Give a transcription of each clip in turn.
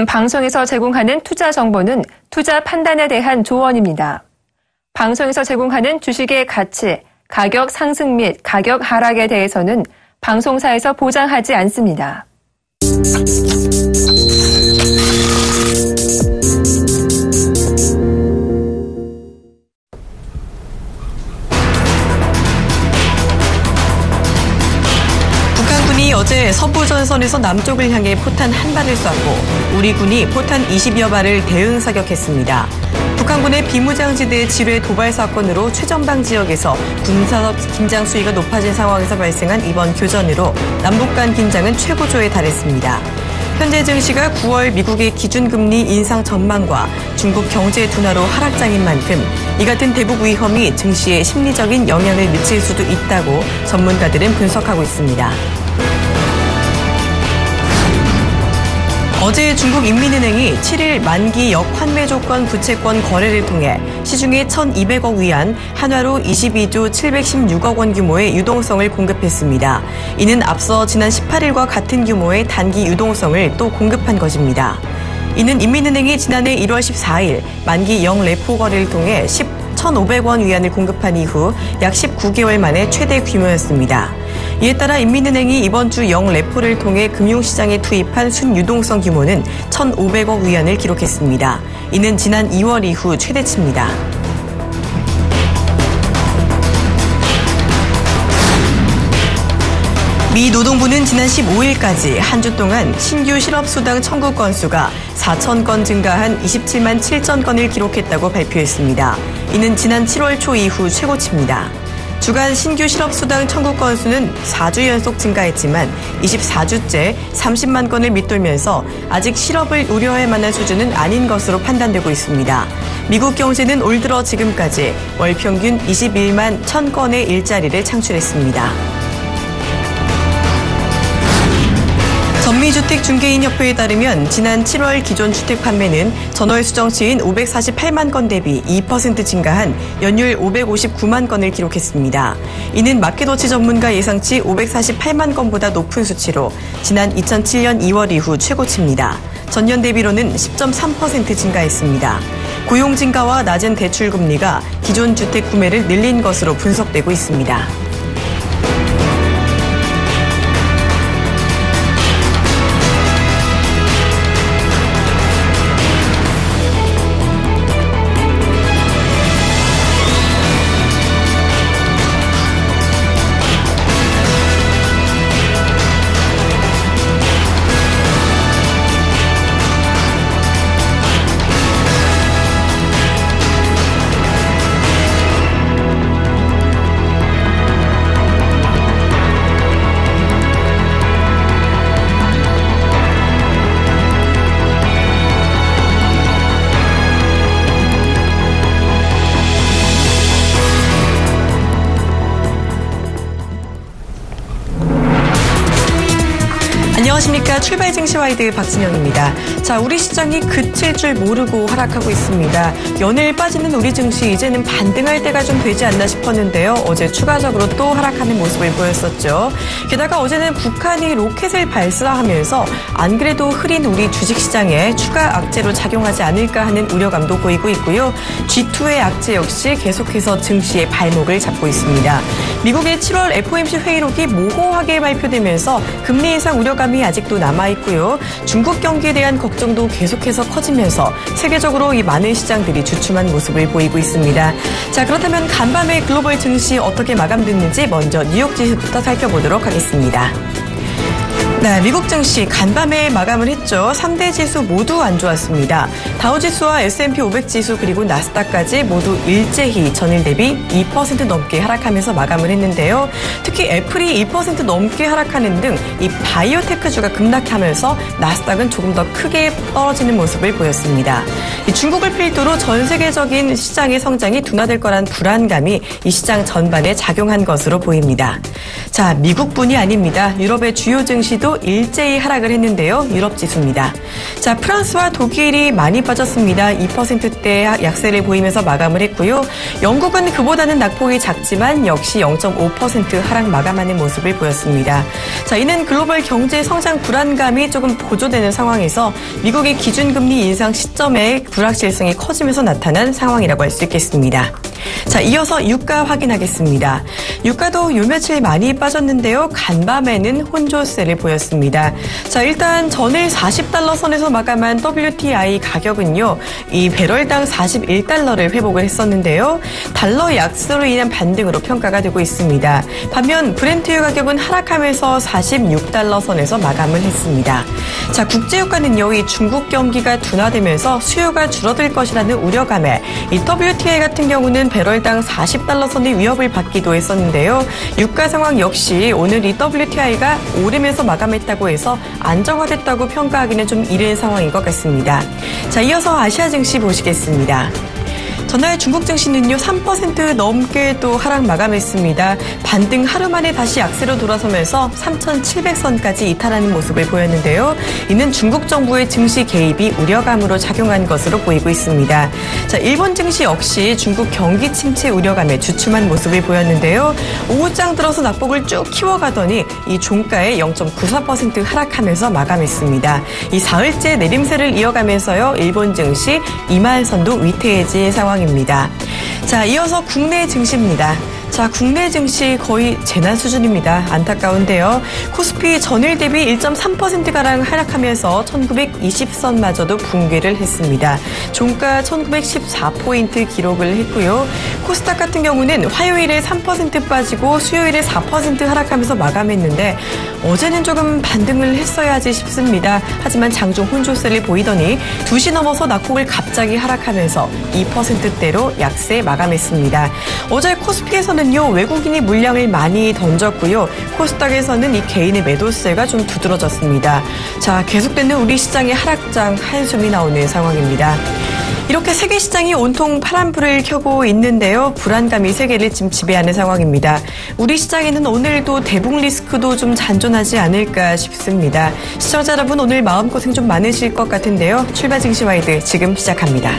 지금 방송에서 제공하는 투자 정보는 투자 판단에 대한 조언입니다. 방송에서 제공하는 주식의 가치, 가격 상승 및 가격 하락에 대해서는 방송사에서 보장하지 않습니다. 북한군이 어제 서부전선에서 남쪽을 향해 포탄 한 발을 쐈고 우리 군이 포탄 20여 발을 대응 사격했습니다. 북한군의 비무장지대 지뢰 도발 사건으로 최전방 지역에서 군사적 긴장 수위가 높아진 상황에서 발생한 이번 교전으로 남북 간 긴장은 최고조에 달했습니다. 현재 증시가 9월 미국의 기준금리 인상 전망과 중국 경제 둔화로 하락장인 만큼 이 같은 대북 위험이 증시에 심리적인 영향을 미칠 수도 있다고 전문가들은 분석하고 있습니다. 어제 중국인민은행이 7일 만기 역환매 조건 부채권 거래를 통해 시중에 1,200억 위안, 한화로 22조 716억 원 규모의 유동성을 공급했습니다. 이는 앞서 지난 18일과 같은 규모의 단기 유동성을 또 공급한 것입니다. 이는 인민은행이 지난해 1월 14일 만기 영레포 거래를 통해 1,500원 위안을 공급한 이후 약 19개월 만에 최대 규모였습니다. 이에 따라 인민은행이 이번 주 영레포를 통해 금융시장에 투입한 순유동성 규모는 1,500억 위안을 기록했습니다. 이는 지난 2월 이후 최대치입니다. 미 노동부는 지난 15일까지 한 주 동안 신규 실업수당 청구 건수가 4,000건 증가한 27만 7천 건을 기록했다고 발표했습니다. 이는 지난 7월 초 이후 최고치입니다. 주간 신규 실업수당 청구 건수는 4주 연속 증가했지만 24주째 30만 건을 밑돌면서 아직 실업을 우려할 만한 수준은 아닌 것으로 판단되고 있습니다. 미국 경제는 올 들어 지금까지 월 평균 21만 1,000건의 일자리를 창출했습니다. 전미주택중개인협회에 따르면 지난 7월 기존 주택 판매는 전월 수정치인 548만 건 대비 2% 증가한 연율 559만 건을 기록했습니다. 이는 마켓워치 전문가 예상치 548만 건보다 높은 수치로 지난 2007년 2월 이후 최고치입니다. 전년 대비로는 10.3% 증가했습니다. 고용 증가와 낮은 대출 금리가 기존 주택 구매를 늘린 것으로 분석되고 있습니다. 안녕하십니까. 출발 증시와이드 박진영입니다. 자, 우리 시장이 그칠 줄 모르고 하락하고 있습니다. 연일 빠지는 우리 증시 이제는 반등할 때가 좀 되지 않나 싶었는데요. 어제 추가적으로 또 하락하는 모습을 보였었죠. 게다가 어제는 북한이 로켓을 발사하면서 안 그래도 흐린 우리 주식시장에 추가 악재로 작용하지 않을까 하는 우려감도 보이고 있고요. G2의 악재 역시 계속해서 증시의 발목을 잡고 있습니다. 미국의 7월 FOMC 회의록이 모호하게 발표되면서 금리 인상 우려감이 아직도 남아있고요. 중국 경기에 대한 걱정도 계속해서 커지면서 세계적으로 이 많은 시장들이 주춤한 모습을 보이고 있습니다. 자, 그렇다면 간밤의 글로벌 증시 어떻게 마감됐는지 먼저 뉴욕 지수부터 살펴보도록 하겠습니다. 네, 미국 증시 간밤에 마감을 했죠. 3대 지수 모두 안 좋았습니다. 다우지수와 S&P 500 지수 그리고 나스닥까지 모두 일제히 전일 대비 2% 넘게 하락하면서 마감을 했는데요. 특히 애플이 2% 넘게 하락하는 등 이 바이오테크주가 급락하면서 나스닥은 조금 더 크게 떨어지는 모습을 보였습니다. 이 중국을 필두로 전 세계적인 시장의 성장이 둔화될 거란 불안감이 이 시장 전반에 작용한 것으로 보입니다. 자, 미국뿐이 아닙니다. 유럽의 주요 증시도 지수도 일제히 하락을 했는데요. 유럽 지수입니다. 자, 프랑스와 독일이 많이 빠졌습니다. 2%대 약세를 보이면서 마감을 했고요. 영국은 그보다는 낙폭이 작지만 역시 0.5% 하락 마감하는 모습을 보였습니다. 자, 이는 글로벌 경제 성장 불안감이 조금 고조되는 상황에서 미국의 기준금리 인상 시점에 불확실성이 커지면서 나타난 상황이라고 할 수 있겠습니다. 자, 이어서 유가 확인하겠습니다. 유가도 요 며칠 많이 빠졌는데요. 간밤에는 혼조세를 보였습니다. 자, 일단 전일 40달러 선에서 마감한 WTI 가격은요. 이 배럴당 41달러를 회복을 했었는데요. 달러 약세로 인한 반등으로 평가가 되고 있습니다. 반면 브렌트유 가격은 하락하면서 46달러 선에서 마감을 했습니다. 자, 국제유가는요. 이 중국 경기가 둔화되면서 수요가 줄어들 것이라는 우려감에 이 WTI 같은 경우는 배럴당 40달러 선의 위협을 받기도 했었는데요. 유가 상황 역시 오늘 이 WTI가 오르면서 마감했다고 해서 안정화됐다고 평가하기는 좀 이른 상황인 것 같습니다. 자, 이어서 아시아 증시 보시겠습니다. 전날 중국 증시는요 3% 넘게 또 하락 마감했습니다. 반등 하루 만에 다시 약세로 돌아서면서 3,700선까지 이탈하는 모습을 보였는데요. 이는 중국 정부의 증시 개입이 우려감으로 작용한 것으로 보이고 있습니다. 자, 일본 증시 역시 중국 경기 침체 우려감에 주춤한 모습을 보였는데요. 오후장 들어서 낙폭을 쭉 키워가더니 이 종가에 0.94% 하락하면서 마감했습니다. 이 사흘째 내림세를 이어가면서요 일본 증시 2만선도 위태해진 상황입니다. 자, 이어서 국내 증시입니다. 자, 국내 증시 거의 재난 수준입니다. 안타까운데요. 코스피 전일 대비 1.3%가량 하락하면서 1920선마저도 붕괴를 했습니다. 종가 1914포인트 기록을 했고요. 코스닥 같은 경우는 화요일에 3% 빠지고 수요일에 4% 하락하면서 마감했는데 어제는 조금 반등을 했어야지 싶습니다. 하지만 장중 혼조세를 보이더니 2시 넘어서 낙폭을 갑자기 하락하면서 2%대로 약세 마감했습니다. 어제 코스피에서는 외국인이 물량을 많이 던졌고요. 코스닥에서는 이 개인의 매도세가 좀 두드러졌습니다. 자, 계속되는 우리 시장의 하락장 한숨이 나오는 상황입니다. 이렇게 세계 시장이 온통 파란불을 켜고 있는데요. 불안감이 세계를 지금 지배하는 상황입니다. 우리 시장에는 오늘도 대북 리스크도 좀 잔존하지 않을까 싶습니다. 시청자 여러분 오늘 마음고생 좀 많으실 것 같은데요. 출발 증시 와이드 지금 시작합니다.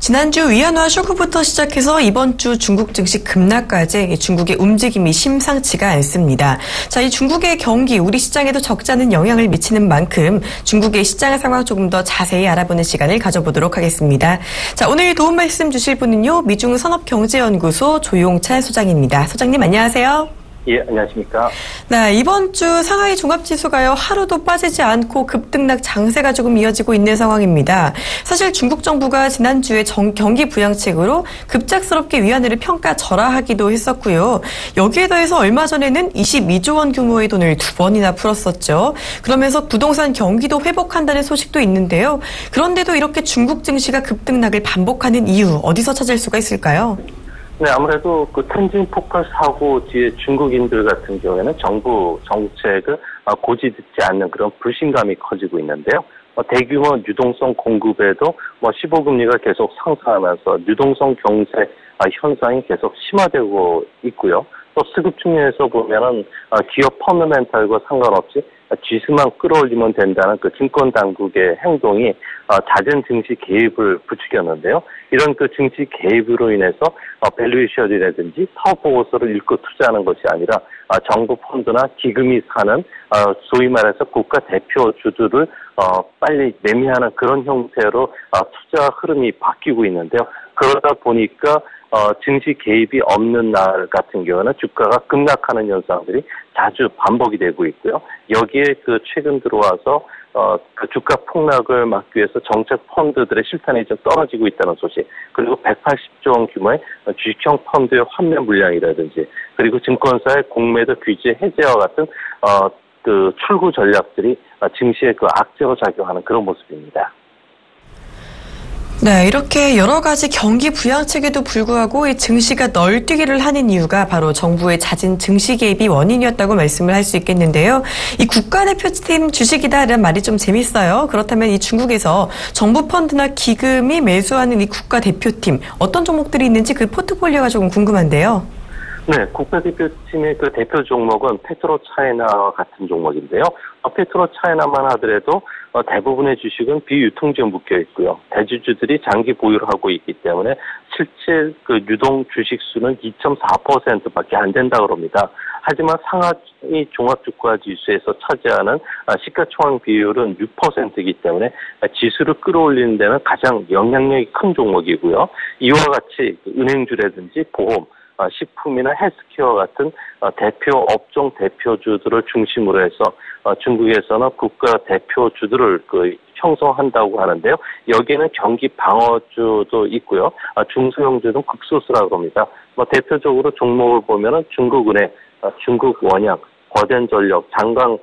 지난주 위안화 쇼크부터 시작해서 이번 주 중국 증시 급락까지 중국의 움직임이 심상치가 않습니다. 자, 이 중국의 경기, 우리 시장에도 적지 않은 영향을 미치는 만큼 중국의 시장 상황 조금 더 자세히 알아보는 시간을 가져보도록 하겠습니다. 자, 오늘 도움 말씀 주실 분은요, 미중산업경제연구소 조용찬 소장입니다. 소장님 안녕하세요. 예, 안녕하십니까. 네, 이번 주 상하이 종합지수가요, 하루도 빠지지 않고 급등락 장세가 조금 이어지고 있는 상황입니다. 사실 중국 정부가 지난주에 경기 부양책으로 급작스럽게 위안화를 평가 절하하기도 했었고요. 여기에 더해서 얼마 전에는 22조 원 규모의 돈을 2번이나 풀었었죠. 그러면서 부동산 경기도 회복한다는 소식도 있는데요. 그런데도 이렇게 중국 증시가 급등락을 반복하는 이유, 어디서 찾을 수가 있을까요? 네, 아무래도 그 텐진 폭발 사고 뒤에 중국인들 같은 경우에는 정부 정책을 고지듣지 않는 그런 불신감이 커지고 있는데요. 대규모 유동성 공급에도 15금리가 계속 상승하면서 유동성 경세 현상이 계속 심화되고 있고요. 또 수급 측면에서 보면은 기업 펀더멘탈과 상관없이 지수만 끌어올리면 된다는 그 증권 당국의 행동이 잦은 증시 개입을 부추겼는데요. 이런 그 증시 개입으로 인해서 밸류에이션이라든지 사업 보고서를 읽고 투자하는 것이 아니라 정부 펀드나 기금이 사는 소위 말해서 국가 대표주들을 빨리 매매하는 그런 형태로 투자 흐름이 바뀌고 있는데요. 그러다 보니까 증시 개입이 없는 날 같은 경우는 주가가 급락하는 현상들이 자주 반복이 되고 있고요. 여기에 그 최근 들어와서 그 주가 폭락을 막기 위해서 정책 펀드들의 실탄이 좀 떨어지고 있다는 소식, 그리고 180조 원 규모의 주식형 펀드의 환매 물량이라든지, 그리고 증권사의 공매도 규제 해제와 같은 그 출구 전략들이 증시에 그 악재로 작용하는 그런 모습입니다. 네, 이렇게 여러 가지 경기 부양책에도 불구하고 이 증시가 널뛰기를 하는 이유가 바로 정부의 잦은 증시 개입이 원인이었다고 말씀을 할 수 있겠는데요. 이 국가대표팀 주식이다라는 말이 좀 재밌어요. 그렇다면 이 중국에서 정부 펀드나 기금이 매수하는 이 국가대표팀 어떤 종목들이 있는지 그 포트폴리오가 조금 궁금한데요. 네, 국가대표팀의 그 대표 종목은 페트로차이나와 같은 종목인데요. 페트로차이나만 하더라도 대부분의 주식은 비유통지에 묶여 있고요. 대주주들이 장기 보유를 하고 있기 때문에 실제 그 유동 주식 수는 2.4%밖에 안 된다고 합니다. 하지만 상하이 종합주가지수에서 차지하는 시가총액 비율은 6%이기 때문에 지수를 끌어올리는 데는 가장 영향력이 큰 종목이고요. 이와 같이 은행주라든지 보험, 식품이나 헬스케어 같은 대표 업종 대표주들을 중심으로 해서 중국에서는 국가 대표주들을 형성한다고 하는데요. 여기에는 경기 방어주도 있고요. 중소형주는 극소수라고 합니다. 대표적으로 종목을 보면은 중국은행, 중국원양, 거된전력, 장강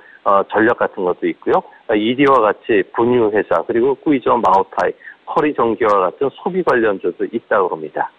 전력 같은 것도 있고요. 이디와 같이 분유회사, 그리고 꾸이저 마오타이, 커리전기와 같은 소비 관련주도 있다고 합니다.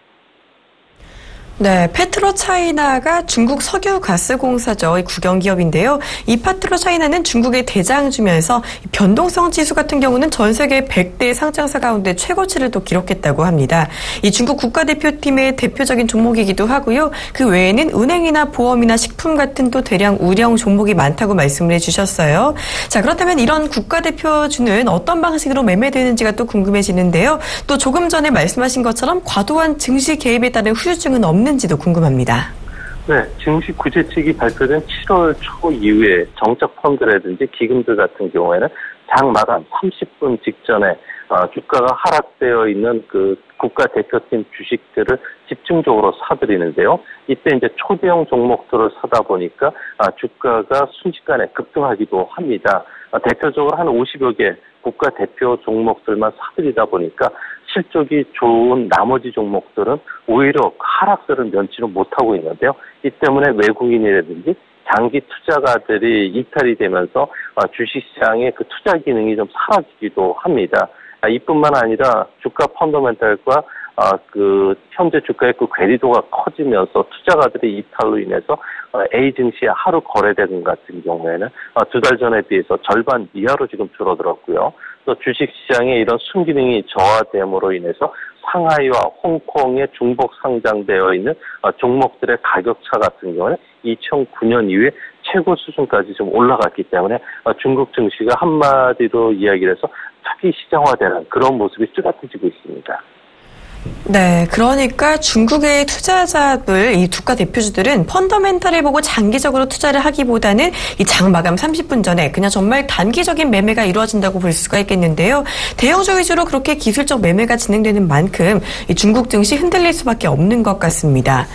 네, 페트로차이나가 중국 석유가스공사죠. 국영기업인데요. 이 페트로차이나는 중국의 대장주면서 변동성 지수 같은 경우는 전 세계 100대 상장사 가운데 최고치를 또 기록했다고 합니다. 이 중국 국가대표팀의 대표적인 종목이기도 하고요. 그 외에는 은행이나 보험이나 식품 같은 또 대량 우량 종목이 많다고 말씀을 해주셨어요. 자, 그렇다면 이런 국가대표주는 어떤 방식으로 매매되는지가 또 궁금해지는데요. 또 조금 전에 말씀하신 것처럼 과도한 증시 개입에 따른 후유증은 없는지도 궁금합니다. 네, 증시 구제 측이 발표된 7월 초 이후에 정책 펀드라든지 기금들 같은 경우에는 장 마감 30분 직전에 주가가 하락되어 있는 그 국가 대표팀 주식들을 집중적으로 사들이는데요. 이때 이제 초대형 종목들을 사다 보니까 주가가 순식간에 급등하기도 합니다. 대표적으로 한 50여 개 국가 대표 종목들만 사들이다 보니까 실적이 좋은 나머지 종목들은 오히려 하락세를 면치를 못하고 있는데요. 이 때문에 외국인이라든지 장기 투자가들이 이탈이 되면서 주식시장의 그 투자 기능이 좀 사라지기도 합니다. 이뿐만 아니라 주가 펀더멘탈과 그 현재 주가의 그 괴리도가 커지면서 투자가들의 이탈로 인해서 A 증시의 하루 거래대금 같은 경우에는 2달 전에 비해서 절반 이하로 지금 줄어들었고요. 또 주식시장의 이런 순기능이 저하됨으로 인해서 상하이와 홍콩에 중복 상장되어 있는 종목들의 가격차 같은 경우는 2009년 이후에 최고 수준까지 좀 올라갔기 때문에 중국 증시가 한마디로 이야기를 해서 투기 시장화되는 그런 모습이 뚜렷해지고 있습니다. 네, 그러니까 중국의 투자자들, 이 주가 대표주들은 펀더멘탈을 보고 장기적으로 투자를 하기보다는 이 장 마감 30분 전에 그냥 정말 단기적인 매매가 이루어진다고 볼 수가 있겠는데요. 대형주 위주로 그렇게 기술적 매매가 진행되는 만큼 이 중국 증시 흔들릴 수밖에 없는 것 같습니다.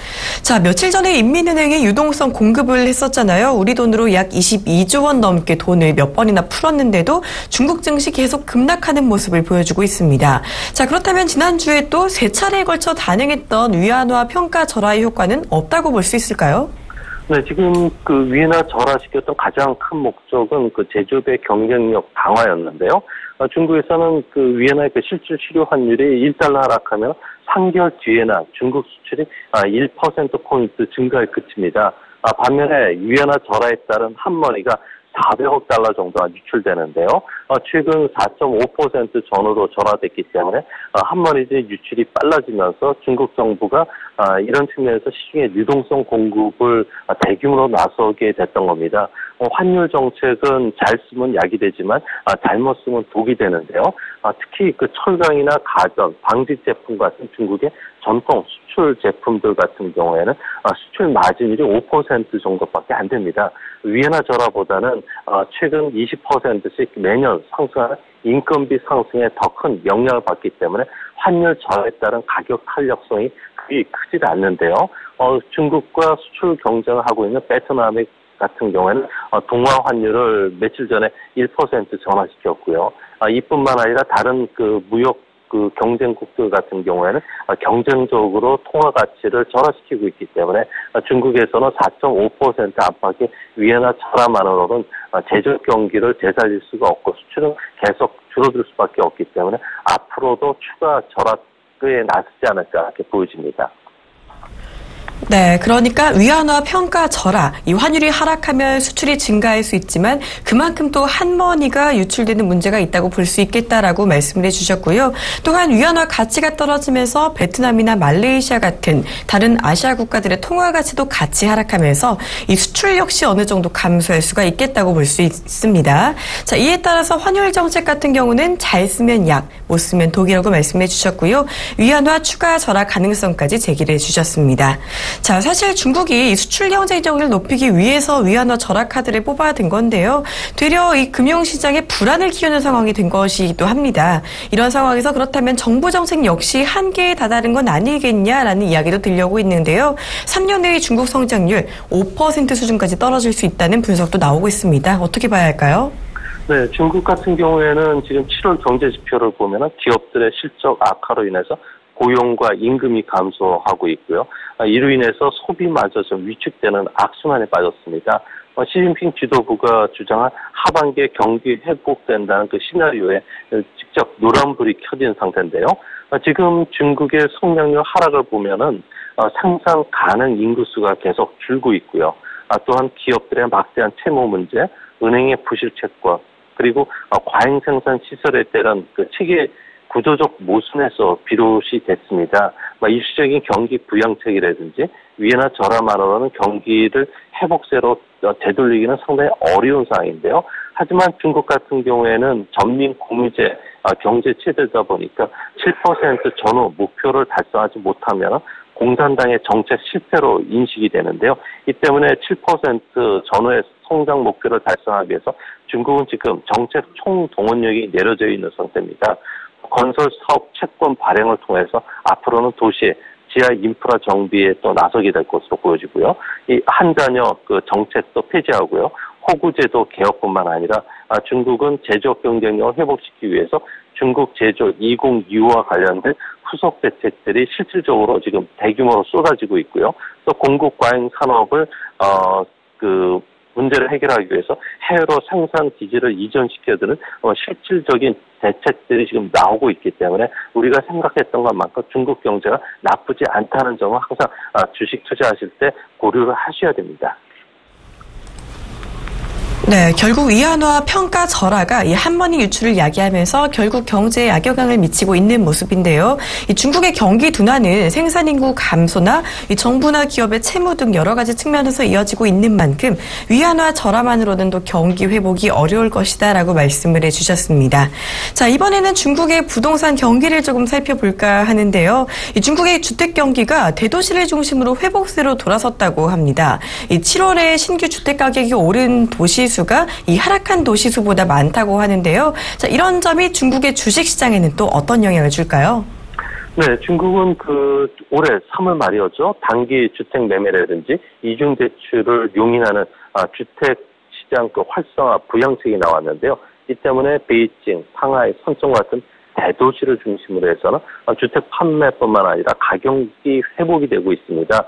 자, 며칠 전에 인민은행이 유동성 공급을 했었잖아요. 우리 돈으로 약 22조 원 넘게 돈을 몇 번이나 풀었는데도 중국 증시 계속 급락하는 모습을 보여주고 있습니다. 자, 그렇다면 지난주에 또 세 차례에 걸쳐 단행했던 위안화 평가 절하의 효과는 없다고 볼 수 있을까요? 네, 지금 그 위안화 절하시켰던 가장 큰 목적은 그 제조업의 경쟁력 강화였는데요. 중국에서는 그 위안화의 그 실질 실효 환율이 1달러 하락하면 3개월 뒤에나 중국 수출이 1%포인트 증가에 그칩니다. 반면에 위안화 절하에 따른 한머리가 400억 달러 정도가 유출되는데요. 최근 4.5% 전후로 절하됐기 때문에 한머리의 유출이 빨라지면서 중국 정부가 이런 측면에서 시중에 유동성 공급을 대규모로 나서게 됐던 겁니다. 환율 정책은 잘 쓰면 약이 되지만 잘못 쓰면 독이 되는데요. 특히 그 철강이나 가전, 방직 제품 같은 중국의 전통 수출 제품들 같은 경우에는 수출 마진율이 5% 정도밖에 안 됩니다. 위안화 절하보다는 최근 20%씩 매년 상승하는 인건비 상승에 더 큰 영향을 받기 때문에 환율 저하에 따른 가격 탄력성이 그리 크지 않는데요. 중국과 수출 경쟁을 하고 있는 베트남과 같은 경우에는 동화 환율을 며칠 전에 1% 전환시켰고요. 이뿐만 아니라 다른 무역 경쟁국들 같은 경우에는 경쟁적으로 통화 가치를 절하시키고 있기 때문에 중국에서는 4.5% 안팎의 위안화 절하만으로는 제조업 경기를 되살릴 수가 없고 수출은 계속 줄어들 수밖에 없기 때문에 앞으로도 추가 절하에 나서지 않을까 이렇게 보여집니다. 네, 그러니까 위안화 평가 절하, 이 환율이 하락하면 수출이 증가할 수 있지만 그만큼 또 한머니가 유출되는 문제가 있다고 볼 수 있겠다라고 말씀을 해주셨고요. 또한 위안화 가치가 떨어지면서 베트남이나 말레이시아 같은 다른 아시아 국가들의 통화 가치도 같이 하락하면서 이 수출 역시 어느 정도 감소할 수가 있겠다고 볼 수 있습니다. 자, 이에 따라서 환율 정책 같은 경우는 잘 쓰면 약, 못 쓰면 독이라고 말씀해 주셨고요. 위안화 추가 절하 가능성까지 제기를 해주셨습니다. 자, 사실 중국이 수출 경쟁력을 높이기 위해서 위안화 절하 카드를 뽑아든 건데요. 되려 이 금융시장에 불안을 키우는 상황이 된 것이기도 합니다. 이런 상황에서 그렇다면 정부 정책 역시 한계에 다다른 건 아니겠냐라는 이야기도 들려오고 있는데요. 3년 내의 중국 성장률 5% 수준까지 떨어질 수 있다는 분석도 나오고 있습니다. 어떻게 봐야 할까요? 네, 중국 같은 경우에는 지금 7월 경제 지표를 보면은 기업들의 실적 악화로 인해서 고용과 임금이 감소하고 있고요. 이로 인해서 소비마저 좀 위축되는 악순환에 빠졌습니다. 시진핑 지도부가 주장한 하반기에 경기 회복된다는 그 시나리오에 직접 노란불이 켜진 상태인데요. 지금 중국의 성장률 하락을 보면은 상상 가능 인구수가 계속 줄고 있고요. 또한 기업들의 막대한 채무 문제, 은행의 부실 채권, 그리고 과잉 생산 시설에 대한 그 체계 구조적 모순에서 비롯이 됐습니다. 일시적인 경기 부양책이라든지 위안화 절하만으로는 경기를 회복세로 되돌리기는 상당히 어려운 상황인데요. 하지만 중국 같은 경우에는 전민 공유제 경제 체제다 보니까 7% 전후 목표를 달성하지 못하면 공산당의 정책 실패로 인식이 되는데요. 이 때문에 7% 전후의 성장 목표를 달성하기 위해서 중국은 지금 정책 총동원력이 내려져 있는 상태입니다. 건설 사업 채권 발행을 통해서 앞으로는 도시의 지하 인프라 정비에 또 나서게 될 것으로 보여지고요. 이 한자녀 정책도 폐지하고요. 호구제도 개혁뿐만 아니라 중국은 제조업 경쟁력을 회복시키기 위해서 중국 제조 2025와 관련된 후속 대책들이 실질적으로 지금 대규모로 쏟아지고 있고요. 또 공급 과잉 산업을 문제를 해결하기 위해서 해외로 생산 기지를 이전시켜드는 실질적인 대책들이 지금 나오고 있기 때문에 우리가 생각했던 것만큼 중국 경제가 나쁘지 않다는 점을 항상 주식 투자하실 때 고려를 하셔야 됩니다. 네, 결국 위안화 평가 절하가 이 한머니 유출을 야기하면서 결국 경제에 악영향을 미치고 있는 모습인데요. 이 중국의 경기 둔화는 생산 인구 감소나 이 정부나 기업의 채무 등 여러 가지 측면에서 이어지고 있는 만큼 위안화 절하만으로는 또 경기 회복이 어려울 것이다라고 말씀을 해주셨습니다. 자, 이번에는 중국의 부동산 경기를 조금 살펴볼까 하는데요. 이 중국의 주택 경기가 대도시를 중심으로 회복세로 돌아섰다고 합니다. 이 7월에 신규 주택 가격이 오른 도시 수가 이 하락한 도시수보다 많다고 하는데요. 자, 이런 점이 중국의 주식시장에는 또 어떤 영향을 줄까요? 네, 중국은 올해 3월 말이었죠. 단기 주택 매매라든지 이중 대출을 용인하는 주택시장 활성화 부양책이 나왔는데요. 이 때문에 베이징, 상하이, 선천 같은 대도시를 중심으로 해서는 주택 판매뿐만 아니라 가격이 회복이 되고 있습니다.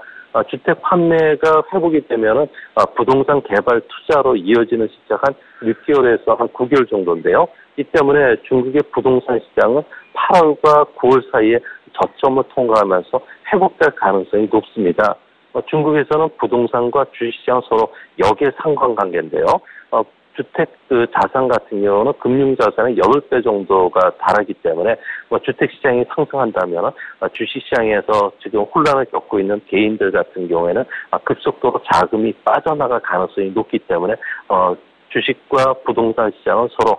주택 판매가 회복이 되면은 부동산 개발 투자로 이어지는 시차가 한 6개월에서 한 9개월 정도인데요. 이 때문에 중국의 부동산 시장은 8월과 9월 사이에 저점을 통과하면서 회복될 가능성이 높습니다. 중국에서는 부동산과 주식시장 서로 역의 상관관계인데요. 주택 자산 같은 경우는 금융자산의 8배 정도가 달하기 때문에 주택시장이 상승한다면 주식시장에서 지금 혼란을 겪고 있는 개인들 같은 경우에는 급속도로 자금이 빠져나갈 가능성이 높기 때문에 주식과 부동산 시장은 서로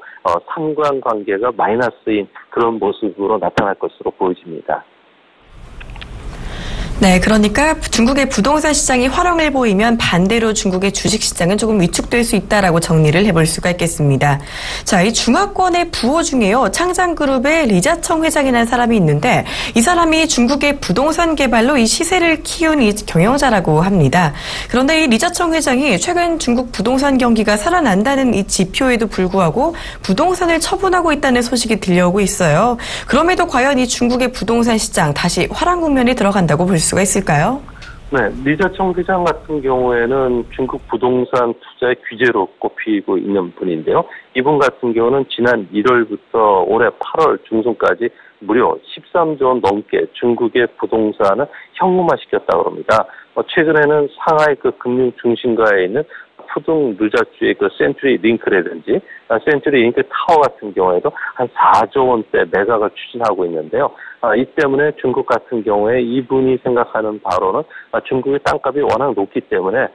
상관관계가 마이너스인 그런 모습으로 나타날 것으로 보여집니다. 네, 그러니까 중국의 부동산 시장이 화랑을 보이면 반대로 중국의 주식 시장은 조금 위축될 수 있다라고 정리를 해볼 수가 있겠습니다. 자, 이 중화권의 부호 중에요. 창장그룹의 리자청 회장이라는 사람이 있는데 이 사람이 중국의 부동산 개발로 이 시세를 키운 이 경영자라고 합니다. 그런데 이 리자청 회장이 최근 중국 부동산 경기가 살아난다는 이 지표에도 불구하고 부동산을 처분하고 있다는 소식이 들려오고 있어요. 그럼에도 과연 이 중국의 부동산 시장 다시 화랑 국면에 들어간다고 볼 수가 있을까요? 네, 리자청 회장 같은 경우에는 중국 부동산 투자의 규제로 꼽히고 있는 분인데요. 이분 같은 경우는 지난 1월부터 올해 8월 중순까지 무려 13조 원 넘게 중국의 부동산을 현금화시켰다고 합니다. 최근에는 상하이 그 금융 중심가에 있는 푸둥 누자주의 그 센츄리 링크라든지 센츄리 링크 타워 같은 경우에도 한 4조 원대 매각을 추진하고 있는데요. 이 때문에 중국 같은 경우에 이분이 생각하는 바로는 중국의 땅값이 워낙 높기 때문에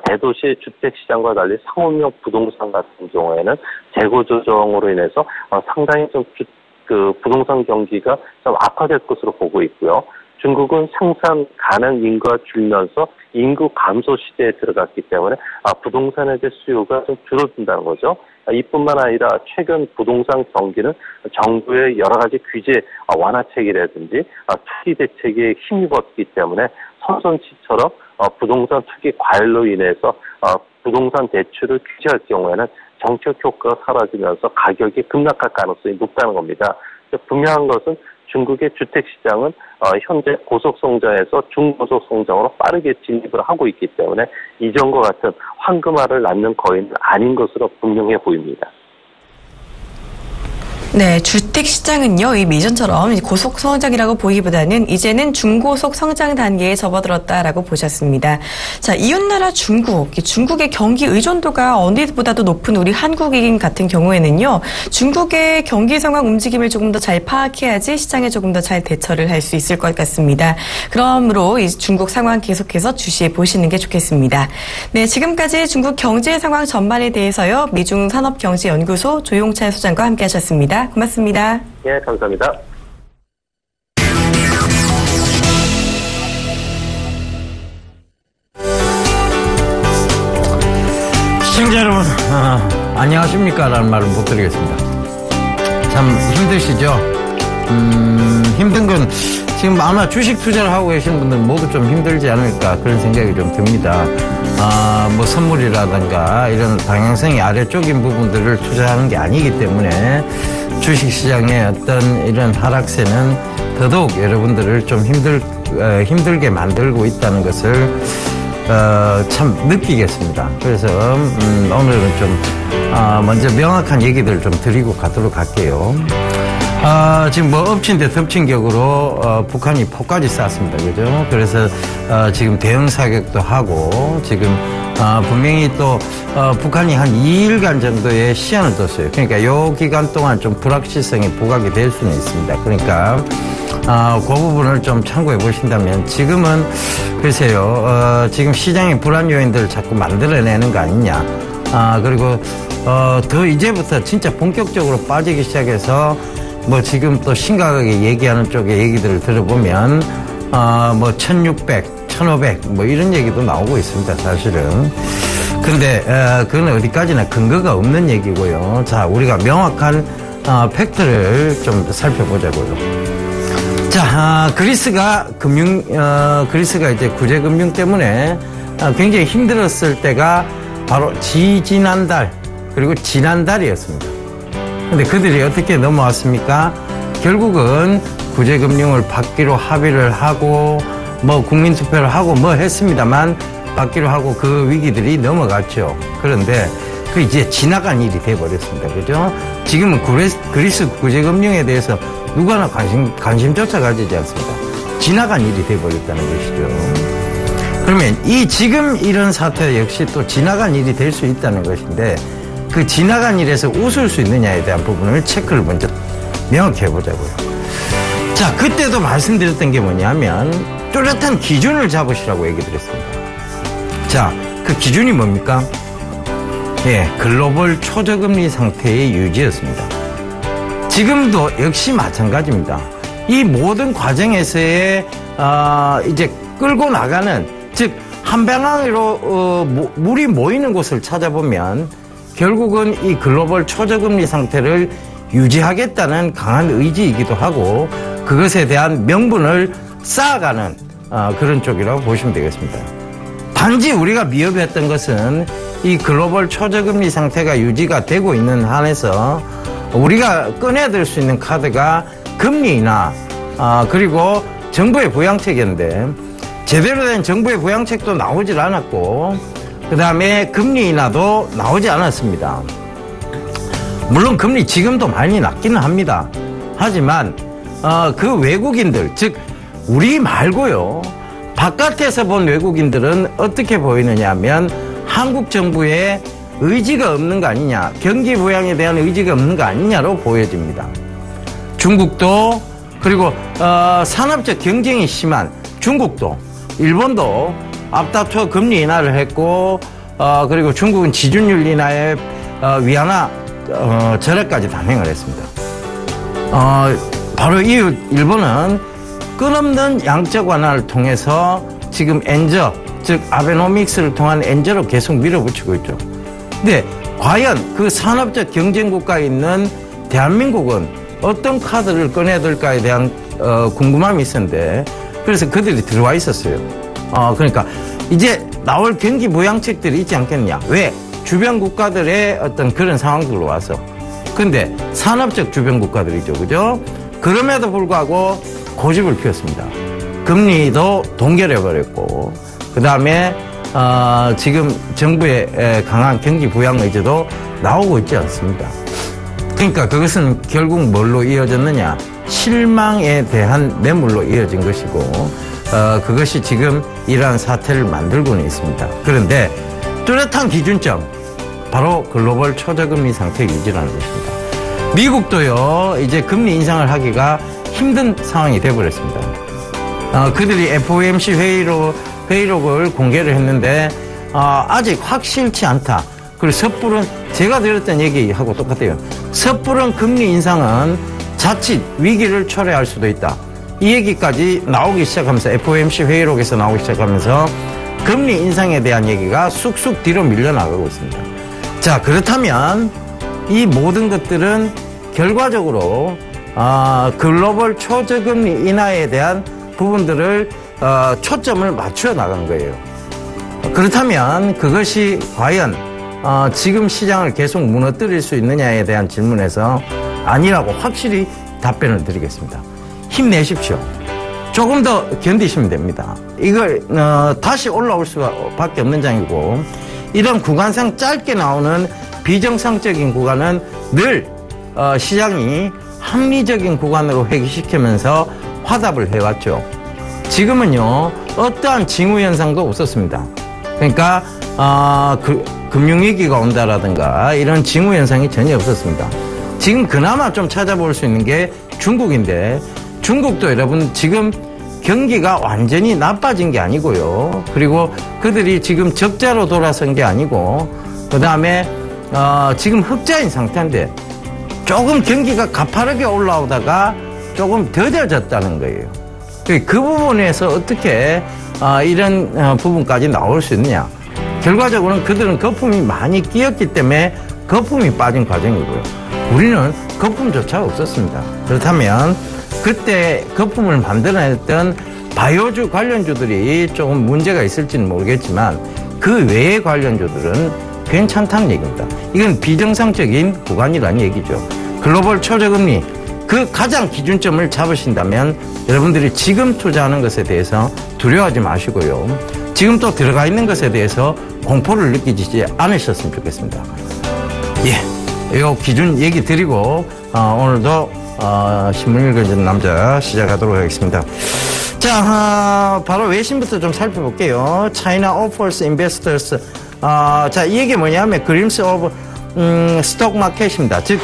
대도시 주택시장과 달리 상업용 부동산 같은 경우에는 재고 조정으로 인해서 상당히 좀 부동산 경기가 좀 악화될 것으로 보고 있고요. 중국은 생산 가능 인구가 줄면서 인구 감소 시대에 들어갔기 때문에 부동산에 대한 수요가 좀 줄어든다는 거죠. 이뿐만 아니라 최근 부동산 경기는 정부의 여러 가지 규제 완화책이라든지 투기 대책에 힘입었기 때문에 선선치처럼 부동산 투기 과열로 인해서 부동산 대출을 규제할 경우에는 정책 효과가 사라지면서 가격이 급락할 가능성이 높다는 겁니다. 분명한 것은 중국의 주택시장은 현재 고속성장에서 중고속성장으로 빠르게 진입을 하고 있기 때문에 이전과 같은 황금알을 낳는 거인은 아닌 것으로 분명해 보입니다. 네, 주택 시장은요, 이 미전처럼 고속 성장이라고 보기보다는 이제는 중고속 성장 단계에 접어들었다라고 보셨습니다. 자, 이웃나라 중국의 경기 의존도가 어디보다도 높은 우리 한국인 같은 경우에는요, 중국의 경기 상황 움직임을 조금 더 잘 파악해야지 시장에 조금 더 잘 대처를 할 수 있을 것 같습니다. 그러므로 이 중국 상황 계속해서 주시해 보시는 게 좋겠습니다. 네, 지금까지 중국 경제 상황 전반에 대해서요, 미중 산업경제연구소 조용찬 소장과 함께 하셨습니다. 고맙습니다. 네, 감사합니다. 시청자 여러분, 안녕하십니까? 라는 말은 못 드리겠습니다. 참 힘드시죠? 힘든 건 지금 아마 주식 투자를 하고 계시는 분들 모두 좀 힘들지 않을까 그런 생각이 좀 듭니다. 뭐 선물이라든가 이런 방향성이 아래쪽인 부분들을 투자하는 게 아니기 때문에 주식시장의 어떤 이런 하락세는 더더욱 여러분들을 좀 힘들게 만들고 있다는 것을 참 느끼겠습니다. 그래서 오늘은 좀 먼저 명확한 얘기들 좀 드리고 가도록 할게요. 지금 뭐 엎친 데 덮친 격으로 북한이 폭까지 쐈습니다. 그죠? 그래서 지금 대응 사격도 하고 지금 분명히 또 북한이 한 2일간 정도의 시한을 뒀어요. 그러니까 요 기간 동안 좀 불확실성이 부각이 될 수는 있습니다. 그러니까 그 부분을 좀 참고해 보신다면 지금은 글쎄요, 지금 시장의 불안 요인들을 자꾸 만들어내는 거 아니냐. 그리고 더 이제부터 진짜 본격적으로 빠지기 시작해서 뭐 지금 또 심각하게 얘기하는 쪽의 얘기들을 들어보면 뭐 1600, 1500 뭐 이런 얘기도 나오고 있습니다. 사실은. 근데 그건 어디까지나 근거가 없는 얘기고요. 자, 우리가 명확한 팩트를 좀 살펴보자고요. 자, 그리스가 이제 구제금융 때문에 굉장히 힘들었을 때가 바로 지난달 그리고 지난달이었습니다. 근데 그들이 어떻게 넘어왔습니까? 결국은 구제금융을 받기로 합의를 하고 뭐 국민투표를 하고 뭐 했습니다만 받기로 하고 그 위기들이 넘어갔죠. 그런데 그 이제 지나간 일이 돼버렸습니다. 그죠? 지금은 그리스 구제금융에 대해서 누구나 관심조차 가지지 않습니다. 지나간 일이 돼버렸다는 것이죠. 그러면 지금 이런 사태 역시 또 지나간 일이 될 수 있다는 것인데 그 지나간 일에서 웃을 수 있느냐에 대한 부분을 체크를 먼저 명확히 해보자고요. 자, 그때도 말씀드렸던 게 뭐냐면 뚜렷한 기준을 잡으시라고 얘기 드렸습니다. 자, 그 기준이 뭡니까? 예, 글로벌 초저금리 상태의 유지였습니다. 지금도 역시 마찬가지입니다. 이 모든 과정에서의 이제 끌고 나가는, 즉 한 방향으로 물이 모이는 곳을 찾아보면 결국은 이 글로벌 초저금리 상태를 유지하겠다는 강한 의지이기도 하고 그것에 대한 명분을 쌓아가는 그런 쪽이라고 보시면 되겠습니다. 단지 우리가 미흡했던 것은 이 글로벌 초저금리 상태가 유지가 되고 있는 한에서 우리가 꺼내들 수 있는 카드가 금리 인하 그리고 정부의 부양책이었는데 제대로 된 정부의 부양책도 나오질 않았고 그 다음에 금리 인하도 나오지 않았습니다. 물론 금리 지금도 많이 낮기는 합니다. 하지만 그 외국인들, 즉 우리 말고요, 바깥에서 본 외국인들은 어떻게 보이느냐 하면 한국 정부의 의지가 없는 거 아니냐, 경기 부양에 대한 의지가 없는 거 아니냐로 보여집니다. 중국도, 그리고 산업적 경쟁이 심한 중국도, 일본도 앞다퉈 금리 인하를 했고 그리고 중국은 지준율 인하에 위안화 절하까지 단행을 했습니다. 바로 이후 일본은 끝없는 양적 완화를 통해서 지금 엔저, 즉 아베노믹스를 통한 엔저로 계속 밀어붙이고 있죠. 근데 과연 그 산업적 경쟁 국가에 있는 대한민국은 어떤 카드를 꺼내들까에 대한 궁금함이 있었는데 그래서 그들이 들어와 있었어요. 그러니까 이제 나올 경기 부양책들이 있지 않겠느냐. 왜? 주변 국가들의 어떤 그런 상황들로 와서. 근데 산업적 주변 국가들이죠. 그죠? 그럼에도 불구하고 고집을 피웠습니다. 금리도 동결해버렸고, 그 다음에, 지금 정부의 강한 경기 부양 의지도 나오고 있지 않습니다. 그러니까 그것은 결국 뭘로 이어졌느냐? 실망에 대한 매물로 이어진 것이고, 그것이 지금 이러한 사태를 만들고는 있습니다. 그런데 뚜렷한 기준점, 바로 글로벌 초저금리 상태 유지라는 것입니다. 미국도요, 이제 금리 인상을 하기가 힘든 상황이 되어버렸습니다. 그들이 FOMC 회의록을 공개를 했는데, 아직 확실치 않다. 그리고 섣부른, 제가 드렸던 얘기하고 똑같아요. 섣부른 금리 인상은 자칫 위기를 초래할 수도 있다. 이 얘기까지 나오기 시작하면서, FOMC 회의록에서 나오기 시작하면서 금리 인상에 대한 얘기가 쑥쑥 뒤로 밀려나가고 있습니다. 자, 그렇다면 이 모든 것들은 결과적으로 글로벌 초저금리 인하에 대한 부분들을 초점을 맞춰 나간 거예요. 그렇다면 그것이 과연 지금 시장을 계속 무너뜨릴 수 있느냐에 대한 질문에서 아니라고 확실히 답변을 드리겠습니다. 힘내십시오. 조금 더 견디시면 됩니다. 이걸 다시 올라올 수밖에 없는 장이고, 이런 구간상 짧게 나오는 비정상적인 구간은 늘 시장이 합리적인 구간으로 회귀시키면서 화답을 해왔죠. 지금은요, 어떠한 징후현상도 없었습니다. 그러니까 금융위기가 온다라든가 이런 징후현상이 전혀 없었습니다. 지금 그나마 좀 찾아볼 수 있는 게 중국인데, 중국도 여러분 지금 경기가 완전히 나빠진 게 아니고요. 그리고 그들이 지금 적자로 돌아선 게 아니고, 그 다음에 지금 흑자인 상태인데 조금 경기가 가파르게 올라오다가 조금 더뎌졌다는 거예요. 그 부분에서 어떻게 이런 부분까지 나올 수 있느냐. 결과적으로는 그들은 거품이 많이 끼었기 때문에 거품이 빠진 과정이고요. 우리는 거품조차 없었습니다. 그렇다면 그때 거품을 만들어냈던 바이오주 관련주들이 조금 문제가 있을지는 모르겠지만 그 외의 관련주들은 괜찮다는 얘기입니다. 이건 비정상적인 구간이라는 얘기죠. 글로벌 초저금리, 그 가장 기준점을 잡으신다면 여러분들이 지금 투자하는 것에 대해서 두려워하지 마시고요. 지금 또 들어가 있는 것에 대해서 공포를 느끼지 않으셨으면 좋겠습니다. 예, 요 기준 얘기 드리고 오늘도 신문 읽어주는 남자 시작하도록 하겠습니다. 자, 바로 외신부터 좀 살펴볼게요. China offers investors. 자, 이 얘기 뭐냐면 그림스 오브 스톡 마켓입니다. 즉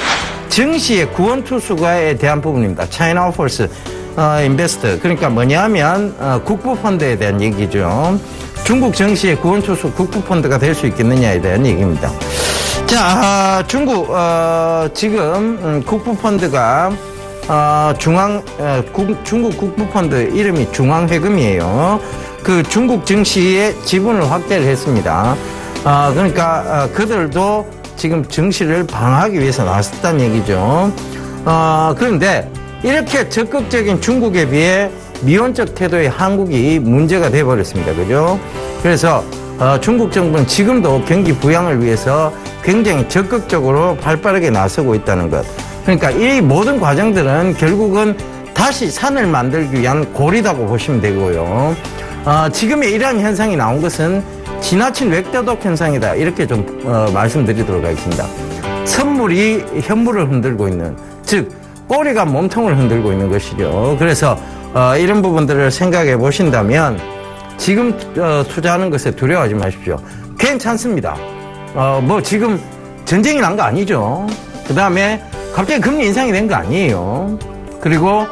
증시의 구원투수가에 대한 부분입니다. China offers investor. 그러니까 뭐냐면 국부펀드에 대한 얘기죠. 중국 증시의 구원투수 국부펀드가 될 수 있겠느냐에 대한 얘기입니다. 자, 중국 지금 국부펀드가 중국 국부펀드 이름이 중앙회금이에요. 그 중국 증시의 지분을 확대를 했습니다. 그러니까 그들도 지금 증시를 방어하기 위해서 나섰다는 얘기죠. 그런데 이렇게 적극적인 중국에 비해 미온적 태도의 한국이 문제가 돼버렸습니다. 그죠? 그래서 중국 정부는 지금도 경기 부양을 위해서 굉장히 적극적으로 발빠르게 나서고 있다는 것. 그러니까 이 모든 과정들은 결국은 다시 산을 만들기 위한 고리다고 보시면 되고요. 지금의 이러한 현상이 나온 것은 지나친 웹도덕 현상이다. 이렇게 좀 말씀드리도록 하겠습니다. 선물이 현물을 흔들고 있는, 즉 꼬리가 몸통을 흔들고 있는 것이죠. 그래서 이런 부분들을 생각해 보신다면 지금 투자하는 것에 두려워하지 마십시오. 괜찮습니다. 뭐 지금 전쟁이 난 거 아니죠. 그 다음에 갑자기 금리 인상이 된 거 아니에요. 그리고